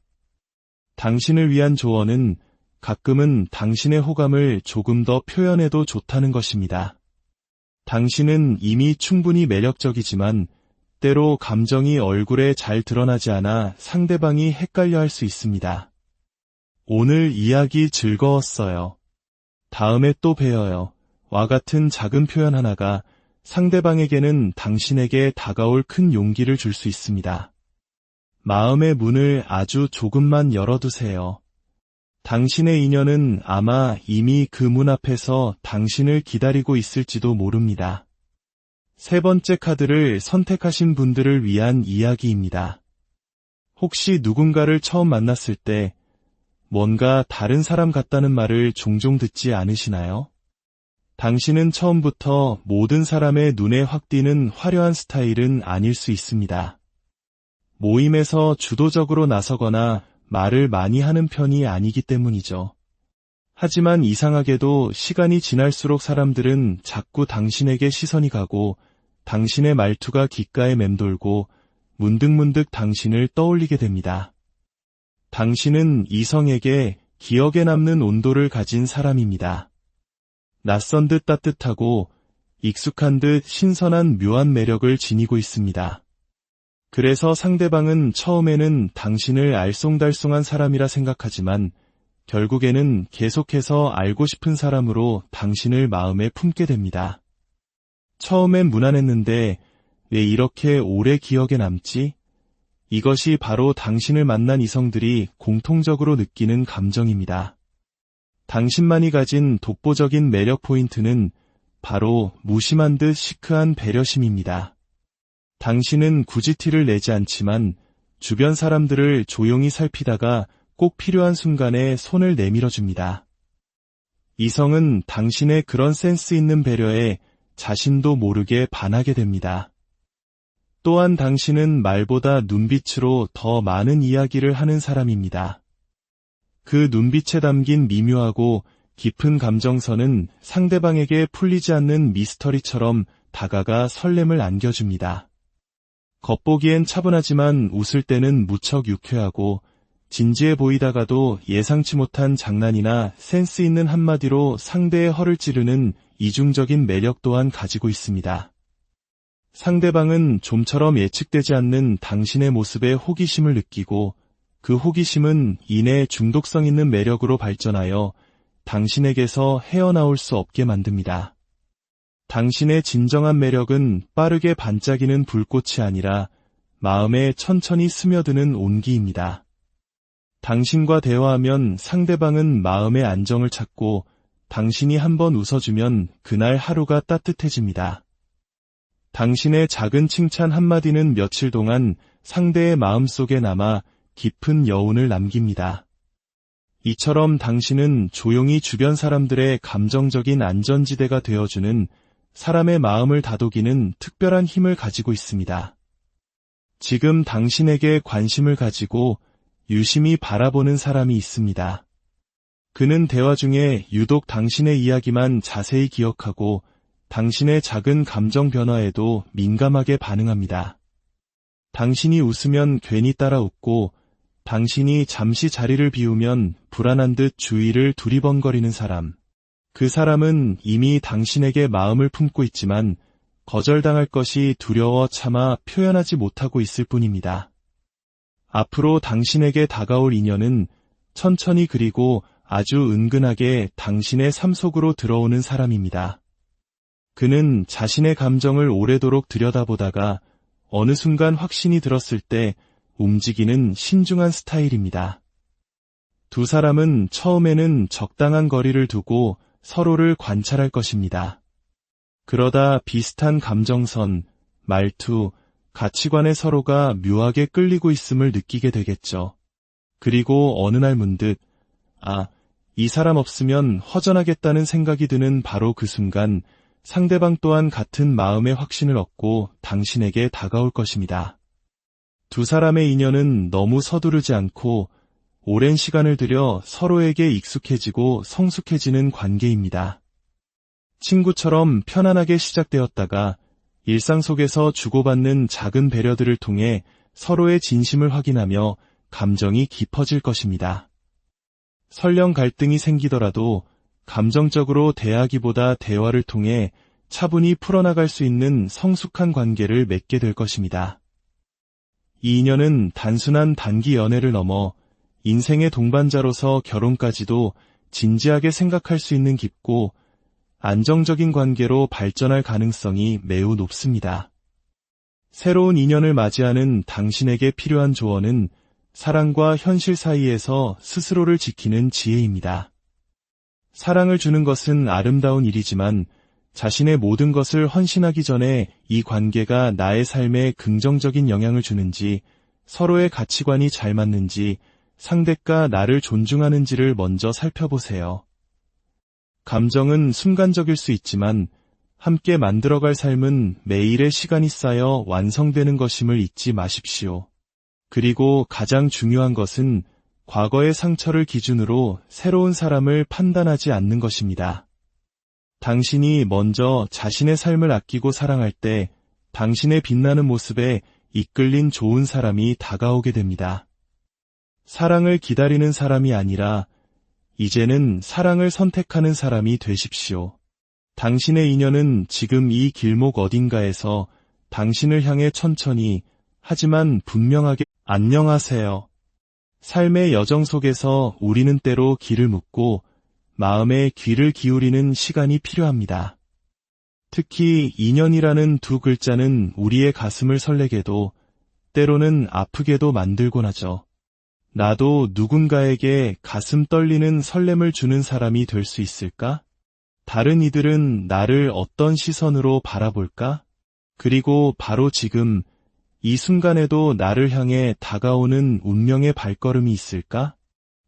Speaker 1: 당신을 위한 조언은 가끔은 당신의 호감을 조금 더 표현해도 좋다는 것입니다. 당신은 이미 충분히 매력적이지만 때로 감정이 얼굴에 잘 드러나지 않아 상대방이 헷갈려 할 수 있습니다. 오늘 이야기 즐거웠어요. 다음에 또 봬요. 와 같은 작은 표현 하나가 상대방에게는 당신에게 다가올 큰 용기를 줄 수 있습니다. 마음의 문을 아주 조금만 열어두세요. 당신의 인연은 아마 이미 그 문 앞에서 당신을 기다리고 있을지도 모릅니다. 세 번째 카드를 선택하신 분들을 위한 이야기입니다. 혹시 누군가를 처음 만났을 때 뭔가 다른 사람 같다는 말을 종종 듣지 않으시나요? 당신은 처음부터 모든 사람의 눈에 확 띄는 화려한 스타일은 아닐 수 있습니다. 모임에서 주도적으로 나서거나 말을 많이 하는 편이 아니기 때문이죠. 하지만 이상하게도 시간이 지날수록 사람들은 자꾸 당신에게 시선이 가고 당신의 말투가 귓가에 맴돌고 문득문득 당신을 떠올리게 됩니다. 당신은 이성에게 기억에 남는 온도를 가진 사람입니다. 낯선 듯 따뜻하고 익숙한 듯 신선한 묘한 매력을 지니고 있습니다. 그래서 상대방은 처음에는 당신을 알쏭달쏭한 사람이라 생각하지만 결국에는 계속해서 알고 싶은 사람으로 당신을 마음에 품게 됩니다. 처음엔 무난했는데 왜 이렇게 오래 기억에 남지? 이것이 바로 당신을 만난 이성들이 공통적으로 느끼는 감정입니다. 당신만이 가진 독보적인 매력 포인트는 바로 무심한 듯 시크한 배려심입니다. 당신은 굳이 티를 내지 않지만 주변 사람들을 조용히 살피다가 꼭 필요한 순간에 손을 내밀어줍니다. 이성은 당신의 그런 센스 있는 배려에 자신도 모르게 반하게 됩니다. 또한 당신은 말보다 눈빛으로 더 많은 이야기를 하는 사람입니다. 그 눈빛에 담긴 미묘하고 깊은 감정선은 상대방에게 풀리지 않는 미스터리처럼 다가가 설렘을 안겨줍니다. 겉보기엔 차분하지만 웃을 때는 무척 유쾌하고 진지해 보이다가도 예상치 못한 장난이나 센스 있는 한마디로 상대의 허를 찌르는 이중적인 매력 또한 가지고 있습니다. 상대방은 좀처럼 예측되지 않는 당신의 모습에 호기심을 느끼고 그 호기심은 이내 중독성 있는 매력으로 발전하여 당신에게서 헤어나올 수 없게 만듭니다. 당신의 진정한 매력은 빠르게 반짝이는 불꽃이 아니라 마음에 천천히 스며드는 온기입니다. 당신과 대화하면 상대방은 마음의 안정을 찾고 당신이 한번 웃어주면 그날 하루가 따뜻해집니다. 당신의 작은 칭찬 한마디는 며칠 동안 상대의 마음속에 남아 깊은 여운을 남깁니다. 이처럼 당신은 조용히 주변 사람들의 감정적인 안전지대가 되어주는 사람의 마음을 다독이는 특별한 힘을 가지고 있습니다. 지금 당신에게 관심을 가지고 유심히 바라보는 사람이 있습니다. 그는 대화 중에 유독 당신의 이야기만 자세히 기억하고 당신의 작은 감정 변화에도 민감하게 반응합니다. 당신이 웃으면 괜히 따라 웃고 당신이 잠시 자리를 비우면 불안한 듯 주위를 두리번거리는 사람. 그 사람은 이미 당신에게 마음을 품고 있지만 거절당할 것이 두려워 차마 표현하지 못하고 있을 뿐입니다. 앞으로 당신에게 다가올 인연은 천천히 그리고 아주 은근하게 당신의 삶 속으로 들어오는 사람입니다. 그는 자신의 감정을 오래도록 들여다보다가 어느 순간 확신이 들었을 때 움직이는 신중한 스타일입니다. 두 사람은 처음에는 적당한 거리를 두고 서로를 관찰할 것입니다. 그러다 비슷한 감정선, 말투, 가치관에 서로가 묘하게 끌리고 있음을 느끼게 되겠죠. 그리고 어느 날 문득 이 사람 없으면 허전하겠다는 생각이 드는 바로 그 순간 상대방 또한 같은 마음의 확신을 얻고 당신에게 다가올 것입니다. 두 사람의 인연은 너무 서두르지 않고 오랜 시간을 들여 서로에게 익숙해지고 성숙해지는 관계입니다. 친구처럼 편안하게 시작되었다가 일상 속에서 주고받는 작은 배려들을 통해 서로의 진심을 확인하며 감정이 깊어질 것입니다. 설령 갈등이 생기더라도 감정적으로 대하기보다 대화를 통해 차분히 풀어나갈 수 있는 성숙한 관계를 맺게 될 것입니다. 이 인연은 단순한 단기 연애를 넘어 인생의 동반자로서 결혼까지도 진지하게 생각할 수 있는 깊고 안정적인 관계로 발전할 가능성이 매우 높습니다. 새로운 인연을 맞이하는 당신에게 필요한 조언은 사랑과 현실 사이에서 스스로를 지키는 지혜입니다. 사랑을 주는 것은 아름다운 일이지만 자신의 모든 것을 헌신하기 전에 이 관계가 나의 삶에 긍정적인 영향을 주는지, 서로의 가치관이 잘 맞는지, 상대가 나를 존중하는지를 먼저 살펴보세요. 감정은 순간적일 수 있지만 함께 만들어갈 삶은 매일의 시간이 쌓여 완성되는 것임을 잊지 마십시오. 그리고 가장 중요한 것은 과거의 상처를 기준으로 새로운 사람을 판단하지 않는 것입니다. 당신이 먼저 자신의 삶을 아끼고 사랑할 때 당신의 빛나는 모습에 이끌린 좋은 사람이 다가오게 됩니다. 사랑을 기다리는 사람이 아니라 이제는 사랑을 선택하는 사람이 되십시오. 당신의 인연은 지금 이 길목 어딘가에서 당신을 향해 천천히 하지만 분명하게 안녕하세요. 삶의 여정 속에서 우리는 때로 길을 묻고 마음에 귀를 기울이는 시간이 필요합니다. 특히 인연이라는 두 글자는 우리의 가슴을 설레게도 때로는 아프게도 만들곤 하죠. 나도 누군가에게 가슴 떨리는 설렘을 주는 사람이 될 수 있을까? 다른 이들은 나를 어떤 시선으로 바라볼까? 그리고 바로 지금 이 순간에도 나를 향해 다가오는 운명의 발걸음이 있을까?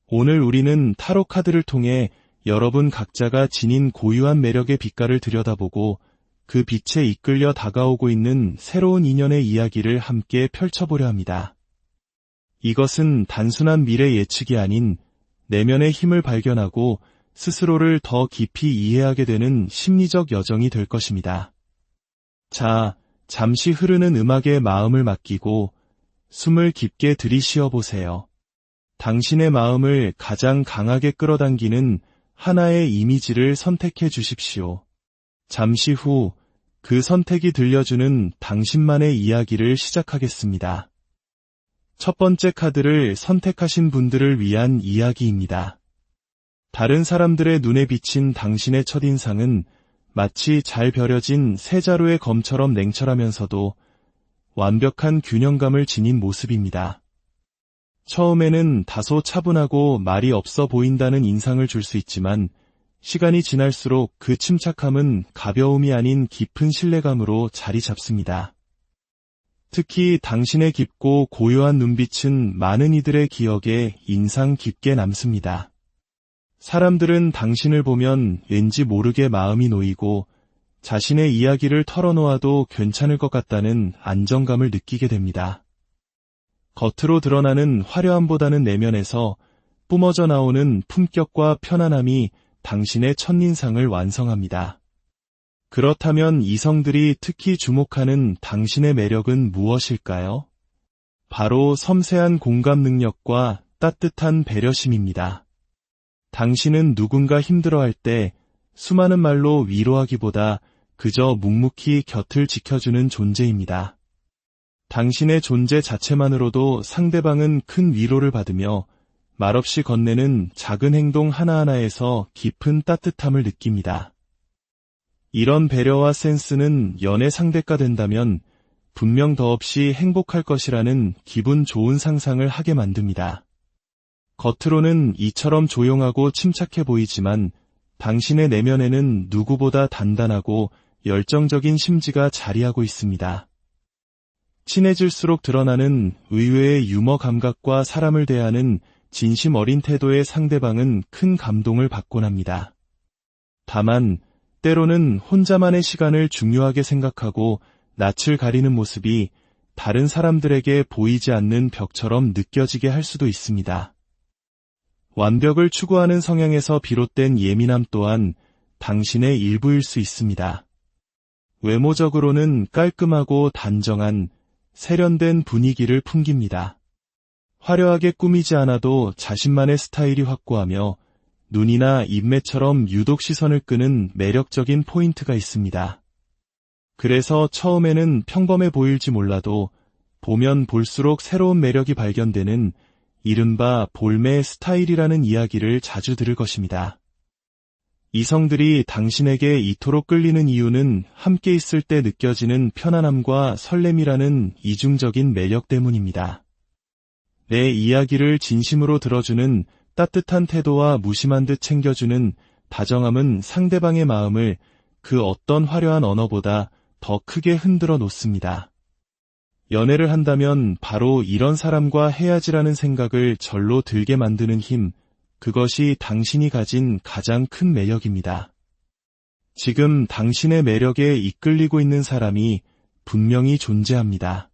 Speaker 1: 오늘 우리는 타로 카드를 통해 여러분 각자가 지닌 고유한 매력의 빛깔을 들여다보고 그 빛에 이끌려 다가오고 있는 새로운 인연의 이야기를 함께 펼쳐보려 합니다. 이것은 단순한 미래 예측이 아닌 내면의 힘을 발견하고 스스로를 더 깊이 이해하게 되는 심리적 여정이 될 것입니다. 자, 잠시 흐르는 음악에 마음을 맡기고 숨을 깊게 들이쉬어 보세요. 당신의 마음을 가장 강하게 끌어당기는 하나의 이미지를 선택해 주십시오. 잠시 후 그 선택이 들려주는 당신만의 이야기를 시작하겠습니다. 첫 번째 카드를 선택하신 분들을 위한 이야기입니다. 다른 사람들의 눈에 비친 당신의 첫인상은 마치 잘 벼려진 세 자루의 검처럼 냉철하면서도 완벽한 균형감을 지닌 모습입니다. 처음에는 다소 차분하고 말이 없어 보인다는 인상을 줄 수 있지만 시간이 지날수록 그 침착함은 가벼움이 아닌 깊은 신뢰감으로 자리 잡습니다. 특히 당신의 깊고 고요한 눈빛은 많은 이들의 기억에 인상 깊게 남습니다. 사람들은 당신을 보면 왠지 모르게 마음이 놓이고 자신의 이야기를 털어놓아도 괜찮을 것 같다는 안정감을 느끼게 됩니다. 겉으로 드러나는 화려함보다는 내면에서 뿜어져 나오는 품격과 편안함이 당신의 첫인상을 완성합니다. 그렇다면 이성들이 특히 주목하는 당신의 매력은 무엇일까요? 바로 섬세한 공감 능력과 따뜻한 배려심입니다. 당신은 누군가 힘들어할 때 수많은 말로 위로하기보다 그저 묵묵히 곁을 지켜주는 존재입니다. 당신의 존재 자체만으로도 상대방은 큰 위로를 받으며 말없이 건네는 작은 행동 하나하나에서 깊은 따뜻함을 느낍니다. 이런 배려와 센스는 연애 상대가 된다면 분명 더없이 행복할 것이라는 기분 좋은 상상을 하게 만듭니다. 겉으로는 이처럼 조용하고 침착해 보이지만 당신의 내면에는 누구보다 단단하고 열정적인 심지가 자리하고 있습니다. 친해질수록 드러나는 의외의 유머 감각과 사람을 대하는 진심 어린 태도의 상대방은 큰 감동을 받곤 합니다. 다만 때로는 혼자만의 시간을 중요하게 생각하고 낯을 가리는 모습이 다른 사람들에게 보이지 않는 벽처럼 느껴지게 할 수도 있습니다. 완벽을 추구하는 성향에서 비롯된 예민함 또한 당신의 일부일 수 있습니다. 외모적으로는 깔끔하고 단정한 세련된 분위기를 풍깁니다. 화려하게 꾸미지 않아도 자신만의 스타일이 확고하며 눈이나 인매처럼 유독 시선을 끄는 매력적인 포인트가 있습니다. 그래서 처음에는 평범해 보일지 몰라도 보면 볼수록 새로운 매력이 발견되는 이른바 볼매 스타일이라는 이야기를 자주 들을 것입니다. 이성들이 당신에게 이토록 끌리는 이유는 함께 있을 때 느껴지는 편안함과 설렘이라는 이중적인 매력 때문입니다. 내 이야기를 진심으로 들어주는 따뜻한 태도와 무심한 듯 챙겨주는 다정함은 상대방의 마음을 그 어떤 화려한 언어보다 더 크게 흔들어 놓습니다. 연애를 한다면 바로 이런 사람과 해야지라는 생각을 절로 들게 만드는 힘, 그것이 당신이 가진 가장 큰 매력입니다. 지금 당신의 매력에 이끌리고 있는 사람이 분명히 존재합니다.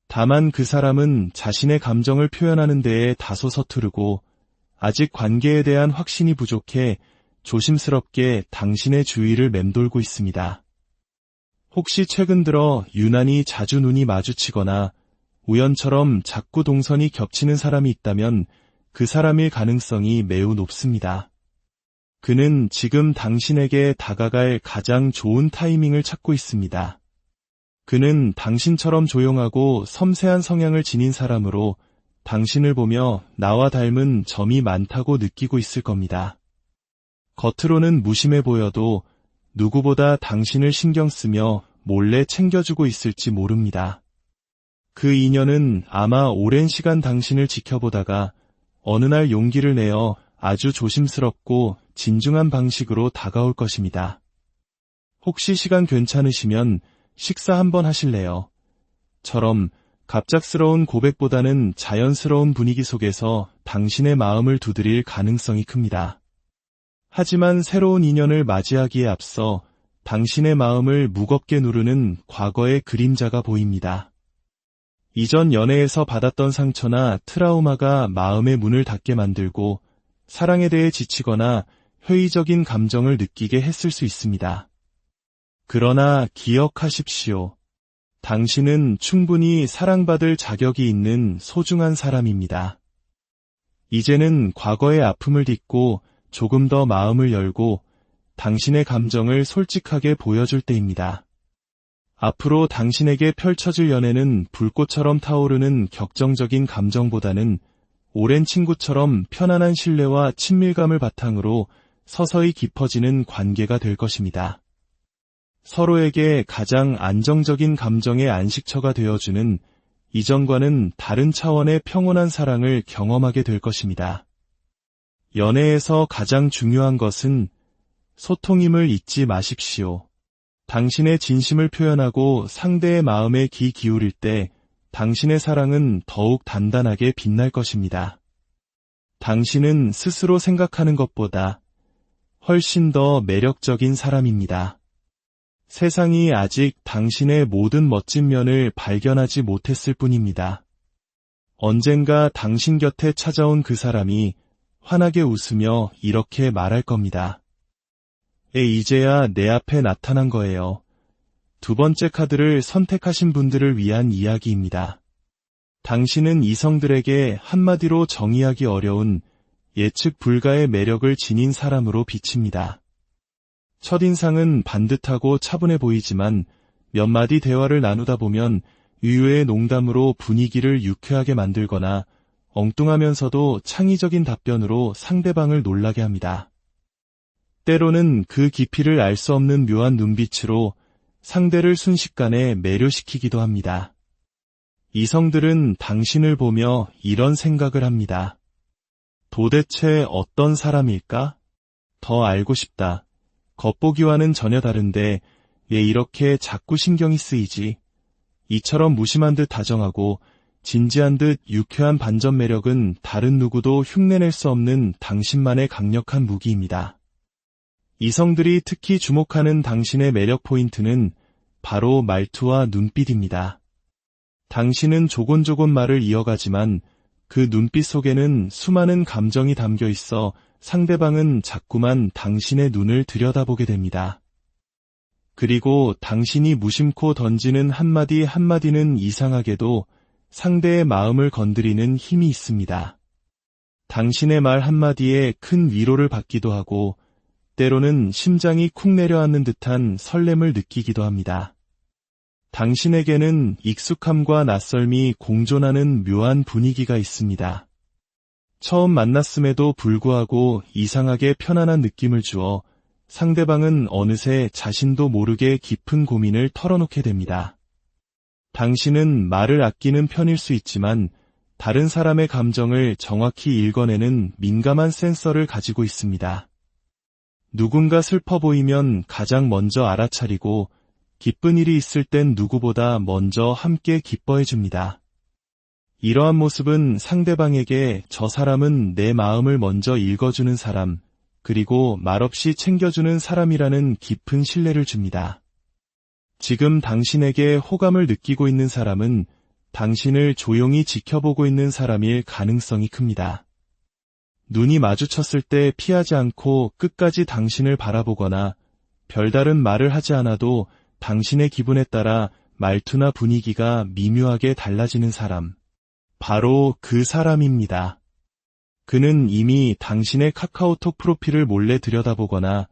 Speaker 1: 다만 그 사람은 자신의 감정을 표현하는 데에 다소 서투르고 아직 관계에 대한 확신이 부족해 조심스럽게 당신의 주위를 맴돌고 있습니다. 혹시 최근 들어 유난히 자주 눈이 마주치거나 우연처럼 자꾸 동선이 겹치는 사람이 있다면 그 사람일 가능성이 매우 높습니다. 그는 지금 당신에게 다가갈 가장 좋은 타이밍을 찾고 있습니다. 그는 당신처럼 조용하고 섬세한 성향을 지닌 사람으로 당신을 보며 나와 닮은 점이 많다고 느끼고 있을 겁니다. 겉으로는 무심해 보여도 누구보다 당신을 신경 쓰며 몰래 챙겨주고 있을지 모릅니다. 그 인연은 아마 오랜 시간 당신을 지켜보다가 어느 날 용기를 내어 아주 조심스럽고 진중한 방식으로 다가올 것입니다. 혹시 시간 괜찮으시면 식사 한번 하실래요? 처럼 갑작스러운 고백보다는 자연스러운 분위기 속에서 당신의 마음을 두드릴 가능성이 큽니다. 하지만 새로운 인연을 맞이하기에 앞서 당신의 마음을 무겁게 누르는 과거의 그림자가 보입니다. 이전 연애에서 받았던 상처나 트라우마가 마음의 문을 닫게 만들고 사랑에 대해 지치거나 회의적인 감정을 느끼게 했을 수 있습니다. 그러나 기억하십시오. 당신은 충분히 사랑받을 자격이 있는 소중한 사람입니다. 이제는 과거의 아픔을 딛고 조금 더 마음을 열고 당신의 감정을 솔직하게 보여줄 때입니다. 앞으로 당신에게 펼쳐질 연애는 불꽃처럼 타오르는 격정적인 감정보다는 오랜 친구처럼 편안한 신뢰와 친밀감을 바탕으로 서서히 깊어지는 관계가 될 것입니다. 서로에게 가장 안정적인 감정의 안식처가 되어주는 이전과는 다른 차원의 평온한 사랑을 경험하게 될 것입니다. 연애에서 가장 중요한 것은 소통임을 잊지 마십시오. 당신의 진심을 표현하고 상대의 마음에 귀 기울일 때 당신의 사랑은 더욱 단단하게 빛날 것입니다. 당신은 스스로 생각하는 것보다 훨씬 더 매력적인 사람입니다. 세상이 아직 당신의 모든 멋진 면을 발견하지 못했을 뿐입니다. 언젠가 당신 곁에 찾아온 그 사람이 환하게 웃으며 이렇게 말할 겁니다. 이제야 내 앞에 나타난 거예요. 두 번째 카드를 선택하신 분들을 위한 이야기입니다. 당신은 이성들에게 한마디로 정의하기 어려운 예측 불가의 매력을 지닌 사람으로 비칩니다. 첫인상은 반듯하고 차분해 보이지만 몇 마디 대화를 나누다 보면 유유의 농담으로 분위기를 유쾌하게 만들거나 엉뚱하면서도 창의적인 답변으로 상대방을 놀라게 합니다. 때로는 그 깊이를 알 수 없는 묘한 눈빛으로 상대를 순식간에 매료시키기도 합니다. 이성들은 당신을 보며 이런 생각을 합니다. 도대체 어떤 사람일까? 더 알고 싶다. 겉보기와는 전혀 다른데 왜 이렇게 자꾸 신경이 쓰이지? 이처럼 무심한 듯 다정하고 진지한 듯 유쾌한 반전 매력은 다른 누구도 흉내낼 수 없는 당신만의 강력한 무기입니다. 이성들이 특히 주목하는 당신의 매력 포인트는 바로 말투와 눈빛입니다. 당신은 조곤조곤 말을 이어가지만 그 눈빛 속에는 수많은 감정이 담겨 있어 상대방은 자꾸만 당신의 눈을 들여다보게 됩니다. 그리고 당신이 무심코 던지는 한마디 한마디는 이상하게도 상대의 마음을 건드리는 힘이 있습니다. 당신의 말 한마디에 큰 위로를 받기도 하고 때로는 심장이 쿵 내려앉는 듯한 설렘을 느끼기도 합니다. 당신에게는 익숙함과 낯설미 공존하는 묘한 분위기가 있습니다. 처음 만났음에도 불구하고 이상하게 편안한 느낌을 주어 상대방은 어느새 자신도 모르게 깊은 고민을 털어놓게 됩니다. 당신은 말을 아끼는 편일 수 있지만 다른 사람의 감정을 정확히 읽어내는 민감한 센서를 가지고 있습니다. 누군가 슬퍼 보이면 가장 먼저 알아차리고 기쁜 일이 있을 땐 누구보다 먼저 함께 기뻐해 줍니다. 이러한 모습은 상대방에게 저 사람은 내 마음을 먼저 읽어주는 사람, 그리고 말없이 챙겨주는 사람이라는 깊은 신뢰를 줍니다. 지금 당신에게 호감을 느끼고 있는 사람은 당신을 조용히 지켜보고 있는 사람일 가능성이 큽니다. 눈이 마주쳤을 때 피하지 않고 끝까지 당신을 바라보거나 별다른 말을 하지 않아도 당신의 기분에 따라 말투나 분위기가 미묘하게 달라지는 사람. 바로 그 사람입니다. 그는 이미 당신의 카카오톡 프로필을 몰래 들여다보거나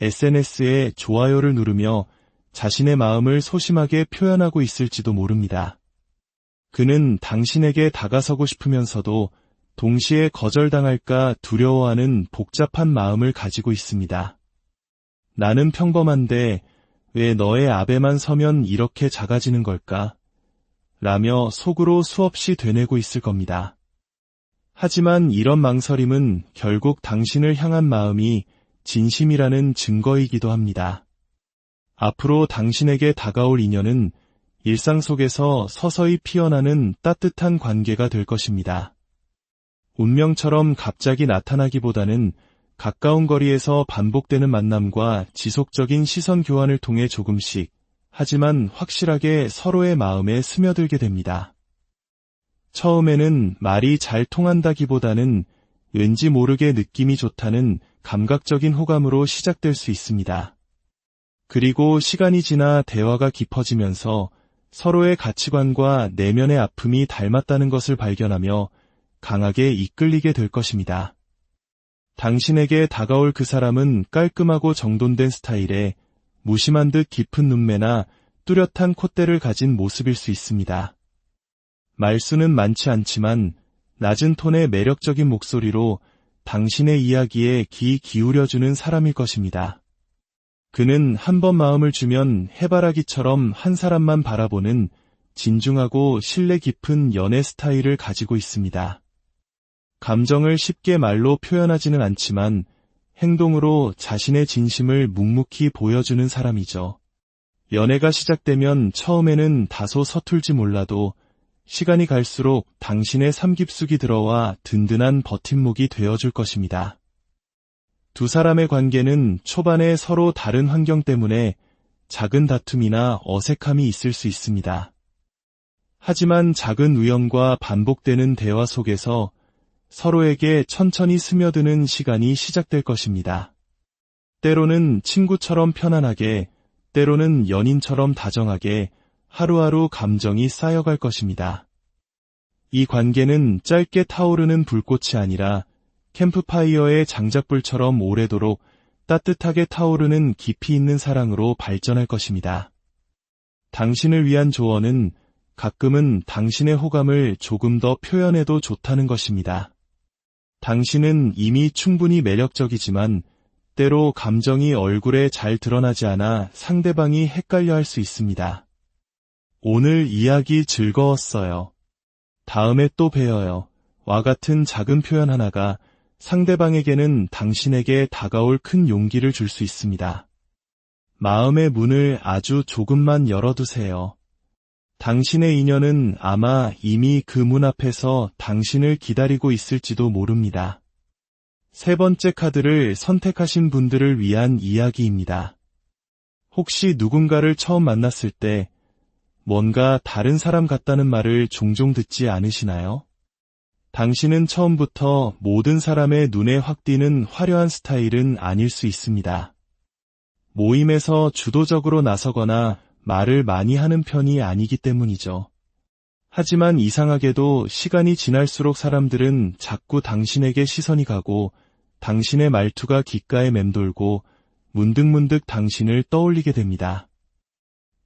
Speaker 1: SNS에 좋아요를 누르며 자신의 마음을 소심하게 표현하고 있을지도 모릅니다. 그는 당신에게 다가서고 싶으면서도 동시에 거절당할까 두려워하는 복잡한 마음을 가지고 있습니다. 나는 평범한데 왜 너의 앞에만 서면 이렇게 작아지는 걸까? 라며 속으로 수없이 되뇌고 있을 겁니다. 하지만 이런 망설임은 결국 당신을 향한 마음이 진심이라는 증거이기도 합니다. 앞으로 당신에게 다가올 인연은 일상 속에서 서서히 피어나는 따뜻한 관계가 될 것입니다. 운명처럼 갑자기 나타나기보다는 가까운 거리에서 반복되는 만남과 지속적인 시선 교환을 통해 조금씩, 하지만 확실하게 서로의 마음에 스며들게 됩니다. 처음에는 말이 잘 통한다기보다는 왠지 모르게 느낌이 좋다는 감각적인 호감으로 시작될 수 있습니다. 그리고 시간이 지나 대화가 깊어지면서 서로의 가치관과 내면의 아픔이 닮았다는 것을 발견하며 강하게 이끌리게 될 것입니다. 당신에게 다가올 그 사람은 깔끔하고 정돈된 스타일에 무심한 듯 깊은 눈매나 뚜렷한 콧대를 가진 모습일 수 있습니다. 말수는 많지 않지만 낮은 톤의 매력적인 목소리로 당신의 이야기에 귀 기울여주는 사람일 것입니다. 그는 한 번 마음을 주면 해바라기처럼 한 사람만 바라보는 진중하고 신뢰 깊은 연애 스타일을 가지고 있습니다. 감정을 쉽게 말로 표현하지는 않지만 행동으로 자신의 진심을 묵묵히 보여주는 사람이죠. 연애가 시작되면 처음에는 다소 서툴지 몰라도 시간이 갈수록 당신의 삶 깊숙이 들어와 든든한 버팀목이 되어줄 것입니다. 두 사람의 관계는 초반에 서로 다른 환경 때문에 작은 다툼이나 어색함이 있을 수 있습니다. 하지만 작은 우연과 반복되는 대화 속에서 서로에게 천천히 스며드는 시간이 시작될 것입니다. 때로는 친구처럼 편안하게, 때로는 연인처럼 다정하게 하루하루 감정이 쌓여갈 것입니다. 이 관계는 짧게 타오르는 불꽃이 아니라 캠프파이어의 장작불처럼 오래도록 따뜻하게 타오르는 깊이 있는 사랑으로 발전할 것입니다. 당신을 위한 조언은 가끔은 당신의 호감을 조금 더 표현해도 좋다는 것입니다. 당신은 이미 충분히 매력적이지만 때로 감정이 얼굴에 잘 드러나지 않아 상대방이 헷갈려 할 수 있습니다. 오늘 이야기 즐거웠어요. 다음에 또 봬요. 와 같은 작은 표현 하나가 상대방에게는 당신에게 다가올 큰 용기를 줄 수 있습니다. 마음의 문을 아주 조금만 열어두세요. 당신의 인연은 아마 이미 그 문 앞에서 당신을 기다리고 있을지도 모릅니다. 세 번째 카드를 선택하신 분들을 위한 이야기입니다. 혹시 누군가를 처음 만났을 때 뭔가 다른 사람 같다는 말을 종종 듣지 않으시나요? 당신은 처음부터 모든 사람의 눈에 확 띄는 화려한 스타일은 아닐 수 있습니다. 모임에서 주도적으로 나서거나 말을 많이 하는 편이 아니기 때문이죠. 하지만 이상하게도 시간이 지날수록 사람들은 자꾸 당신에게 시선이 가고 당신의 말투가 귓가에 맴돌고 문득문득 당신을 떠올리게 됩니다.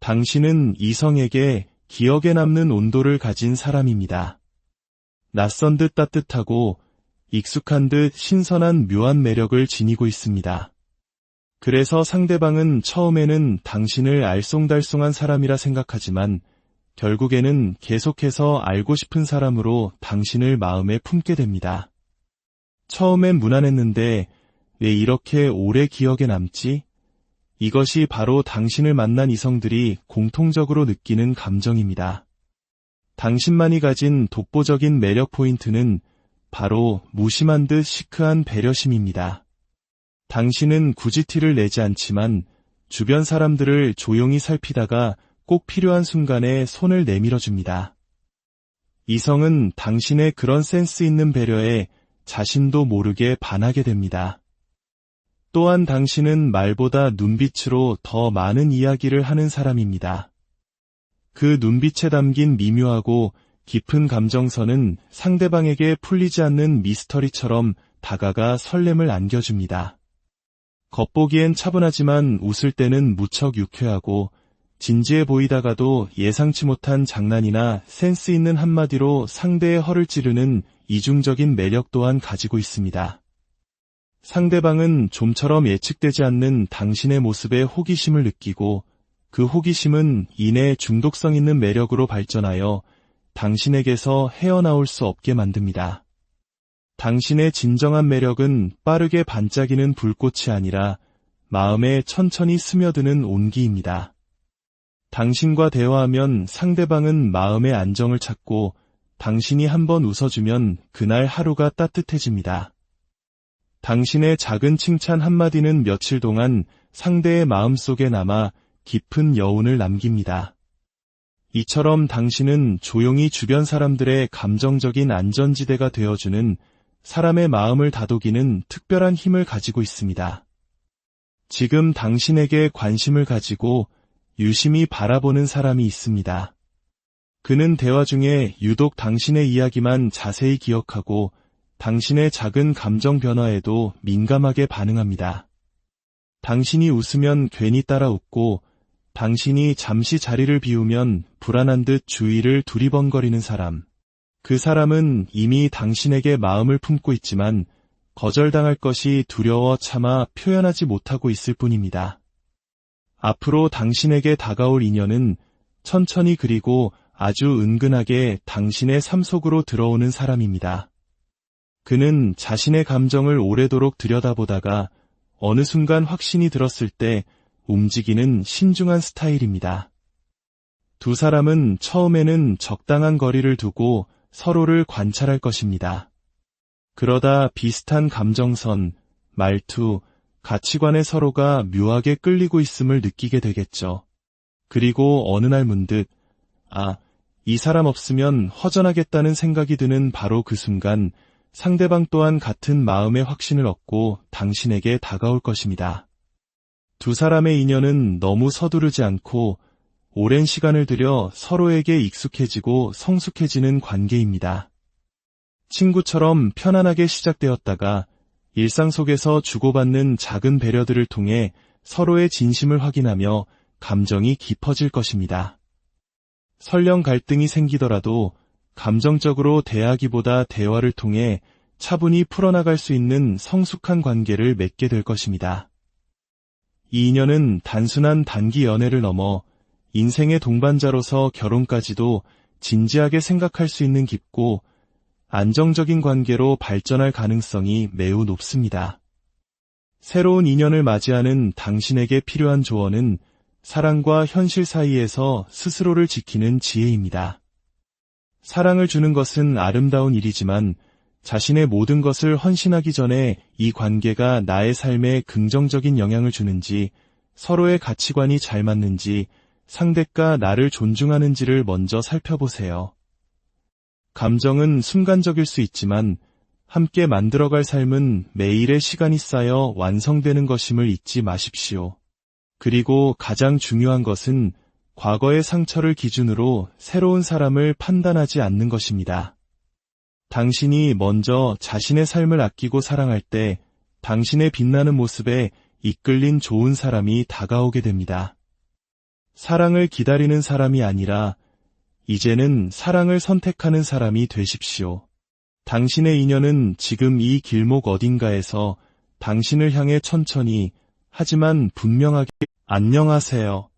Speaker 1: 당신은 이성에게 기억에 남는 온도를 가진 사람입니다. 낯선 듯 따뜻하고 익숙한 듯 신선한 묘한 매력을 지니고 있습니다. 그래서 상대방은 처음에는 당신을 알쏭달쏭한 사람이라 생각하지만 결국에는 계속해서 알고 싶은 사람으로 당신을 마음에 품게 됩니다. 처음엔 무난했는데 왜 이렇게 오래 기억에 남지? 이것이 바로 당신을 만난 이성들이 공통적으로 느끼는 감정입니다. 당신만이 가진 독보적인 매력 포인트는 바로 무심한 듯 시크한 배려심입니다. 당신은 굳이 티를 내지 않지만 주변 사람들을 조용히 살피다가 꼭 필요한 순간에 손을 내밀어줍니다. 이성은 당신의 그런 센스 있는 배려에 자신도 모르게 반하게 됩니다. 또한 당신은 말보다 눈빛으로 더 많은 이야기를 하는 사람입니다. 그 눈빛에 담긴 미묘하고 깊은 감정선은 상대방에게 풀리지 않는 미스터리처럼 다가가 설렘을 안겨줍니다. 겉보기엔 차분하지만 웃을 때는 무척 유쾌하고 진지해 보이다가도 예상치 못한 장난이나 센스 있는 한마디로 상대의 허를 찌르는 이중적인 매력 또한 가지고 있습니다. 상대방은 좀처럼 예측되지 않는 당신의 모습에 호기심을 느끼고 그 호기심은 이내 중독성 있는 매력으로 발전하여 당신에게서 헤어나올 수 없게 만듭니다. 당신의 진정한 매력은 빠르게 반짝이는 불꽃이 아니라 마음에 천천히 스며드는 온기입니다. 당신과 대화하면 상대방은 마음의 안정을 찾고 당신이 한번 웃어주면 그날 하루가 따뜻해집니다. 당신의 작은 칭찬 한마디는 며칠 동안 상대의 마음속에 남아 깊은 여운을 남깁니다. 이처럼 당신은 조용히 주변 사람들의 감정적인 안전지대가 되어주는 사람의 마음을 다독이는 특별한 힘을 가지고 있습니다. 지금 당신에게 관심을 가지고 유심히 바라보는 사람이 있습니다. 그는 대화 중에 유독 당신의 이야기만 자세히 기억하고 당신의 작은 감정 변화에도 민감하게 반응합니다. 당신이 웃으면 괜히 따라 웃고 당신이 잠시 자리를 비우면 불안한 듯 주위를 두리번거리는 사람. 그 사람은 이미 당신에게 마음을 품고 있지만 거절당할 것이 두려워 차마 표현하지 못하고 있을 뿐입니다. 앞으로 당신에게 다가올 인연은 천천히 그리고 아주 은근하게 당신의 삶 속으로 들어오는 사람입니다. 그는 자신의 감정을 오래도록 들여다보다가 어느 순간 확신이 들었을 때 움직이는 신중한 스타일입니다. 두 사람은 처음에는 적당한 거리를 두고 서로를 관찰할 것입니다. 그러다 비슷한 감정선, 말투, 가치관에 서로가 묘하게 끌리고 있음을 느끼게 되겠죠. 그리고 어느 날 문득, 이 사람 없으면 허전하겠다는 생각이 드는 바로 그 순간 상대방 또한 같은 마음의 확신을 얻고 당신에게 다가올 것입니다. 두 사람의 인연은 너무 서두르지 않고 오랜 시간을 들여 서로에게 익숙해지고 성숙해지는 관계입니다. 친구처럼 편안하게 시작되었다가 일상 속에서 주고받는 작은 배려들을 통해 서로의 진심을 확인하며 감정이 깊어질 것입니다. 설령 갈등이 생기더라도 감정적으로 대하기보다 대화를 통해 차분히 풀어나갈 수 있는 성숙한 관계를 맺게 될 것입니다. 이 인연은 단순한 단기 연애를 넘어 인생의 동반자로서 결혼까지도 진지하게 생각할 수 있는 깊고 안정적인 관계로 발전할 가능성이 매우 높습니다. 새로운 인연을 맞이하는 당신에게 필요한 조언은 사랑과 현실 사이에서 스스로를 지키는 지혜입니다. 사랑을 주는 것은 아름다운 일이지만 자신의 모든 것을 헌신하기 전에 이 관계가 나의 삶에 긍정적인 영향을 주는지, 서로의 가치관이 잘 맞는지, 상대가 나를 존중하는지를 먼저 살펴보세요. 감정은 순간적일 수 있지만 함께 만들어갈 삶은 매일의 시간이 쌓여 완성되는 것임을 잊지 마십시오. 그리고 가장 중요한 것은 과거의 상처를 기준으로 새로운 사람을 판단하지 않는 것입니다. 당신이 먼저 자신의 삶을 아끼고 사랑할 때 당신의 빛나는 모습에 이끌린 좋은 사람이 다가오게 됩니다. 사랑을 기다리는 사람이 아니라 이제는 사랑을 선택하는 사람이 되십시오. 당신의 인연은 지금 이 길목 어딘가에서 당신을 향해 천천히 하지만 분명하게 안녕하세요.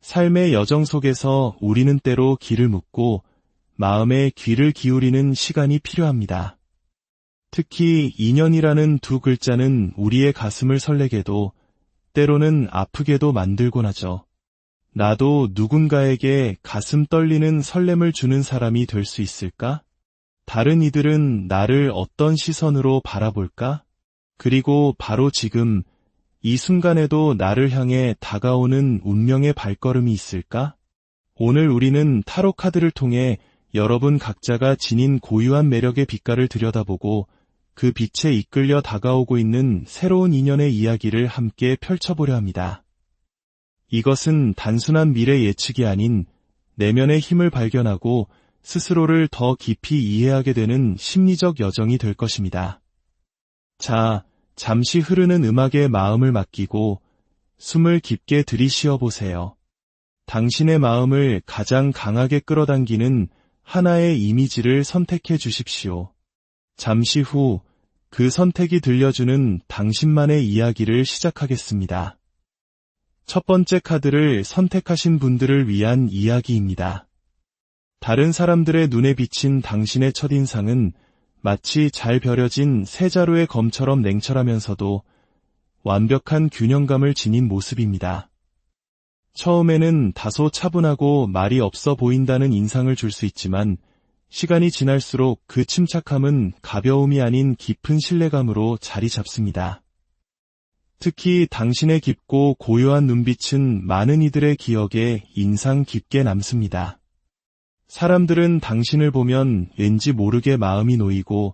Speaker 1: 삶의 여정 속에서 우리는 때로 길을 묻고 마음에 귀를 기울이는 시간이 필요합니다. 특히 인연이라는 두 글자는 우리의 가슴을 설레게도 때로는 아프게도 만들곤 하죠. 나도 누군가에게 가슴 떨리는 설렘을 주는 사람이 될 수 있을까? 다른 이들은 나를 어떤 시선으로 바라볼까? 그리고 바로 지금 이 순간에도 나를 향해 다가오는 운명의 발걸음이 있을까? 오늘 우리는 타로 카드를 통해 여러분 각자가 지닌 고유한 매력의 빛깔을 들여다보고 그 빛에 이끌려 다가오고 있는 새로운 인연의 이야기를 함께 펼쳐보려 합니다. 이것은 단순한 미래 예측이 아닌 내면의 힘을 발견하고 스스로를 더 깊이 이해하게 되는 심리적 여정이 될 것입니다. 자, 잠시 흐르는 음악에 마음을 맡기고 숨을 깊게 들이쉬어 보세요. 당신의 마음을 가장 강하게 끌어당기는 하나의 이미지를 선택해 주십시오. 잠시 후 그 선택이 들려주는 당신만의 이야기를 시작하겠습니다. 첫 번째 카드를 선택하신 분들을 위한 이야기입니다. 다른 사람들의 눈에 비친 당신의 첫인상은 마치 잘 벼려진 세 자루의 검처럼 냉철하면서도 완벽한 균형감을 지닌 모습입니다. 처음에는 다소 차분하고 말이 없어 보인다는 인상을 줄 수 있지만 시간이 지날수록 그 침착함은 가벼움이 아닌 깊은 신뢰감으로 자리 잡습니다. 특히 당신의 깊고 고요한 눈빛은 많은 이들의 기억에 인상 깊게 남습니다. 사람들은 당신을 보면 왠지 모르게 마음이 놓이고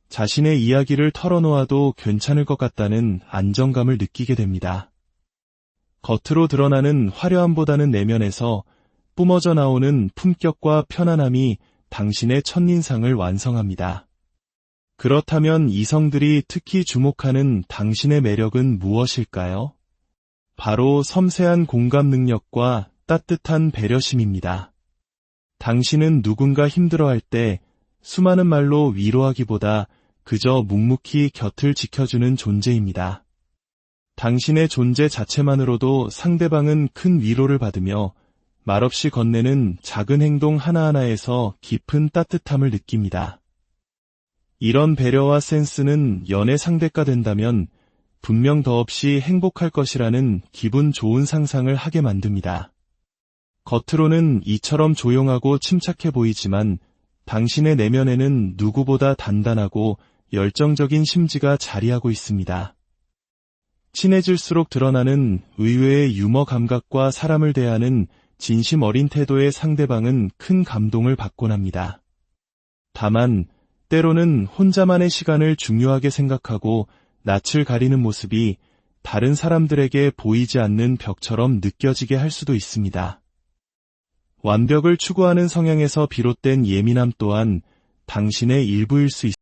Speaker 1: 자신의 이야기를 털어놓아도 괜찮을 것 같다는 안정감을 느끼게 됩니다. 겉으로 드러나는 화려함보다는 내면에서 뿜어져 나오는 품격과 편안함이 당신의 첫인상을 완성합니다. 그렇다면 이성들이 특히 주목하는 당신의 매력은 무엇일까요? 바로 섬세한 공감 능력과 따뜻한 배려심입니다. 당신은 누군가 힘들어할 때 수많은 말로 위로하기보다 그저 묵묵히 곁을 지켜주는 존재입니다. 당신의 존재 자체만으로도 상대방은 큰 위로를 받으며 말없이 건네는 작은 행동 하나하나에서 깊은 따뜻함을 느낍니다. 이런 배려와 센스는 연애 상대가 된다면 분명 더없이 행복할 것이라는 기분 좋은 상상을 하게 만듭니다. 겉으로는 이처럼 조용하고 침착해 보이지만 당신의 내면에는 누구보다 단단하고 열정적인 심지가 자리하고 있습니다. 친해질수록 드러나는 의외의 유머 감각과 사람을 대하는 진심 어린 태도의 상대방은 큰 감동을 받곤 합니다. 다만 때로는 혼자만의 시간을 중요하게 생각하고 낯을 가리는 모습이 다른 사람들에게 보이지 않는 벽처럼 느껴지게 할 수도 있습니다. 완벽을 추구하는 성향에서 비롯된 예민함 또한 당신의 일부일 수 있습니다.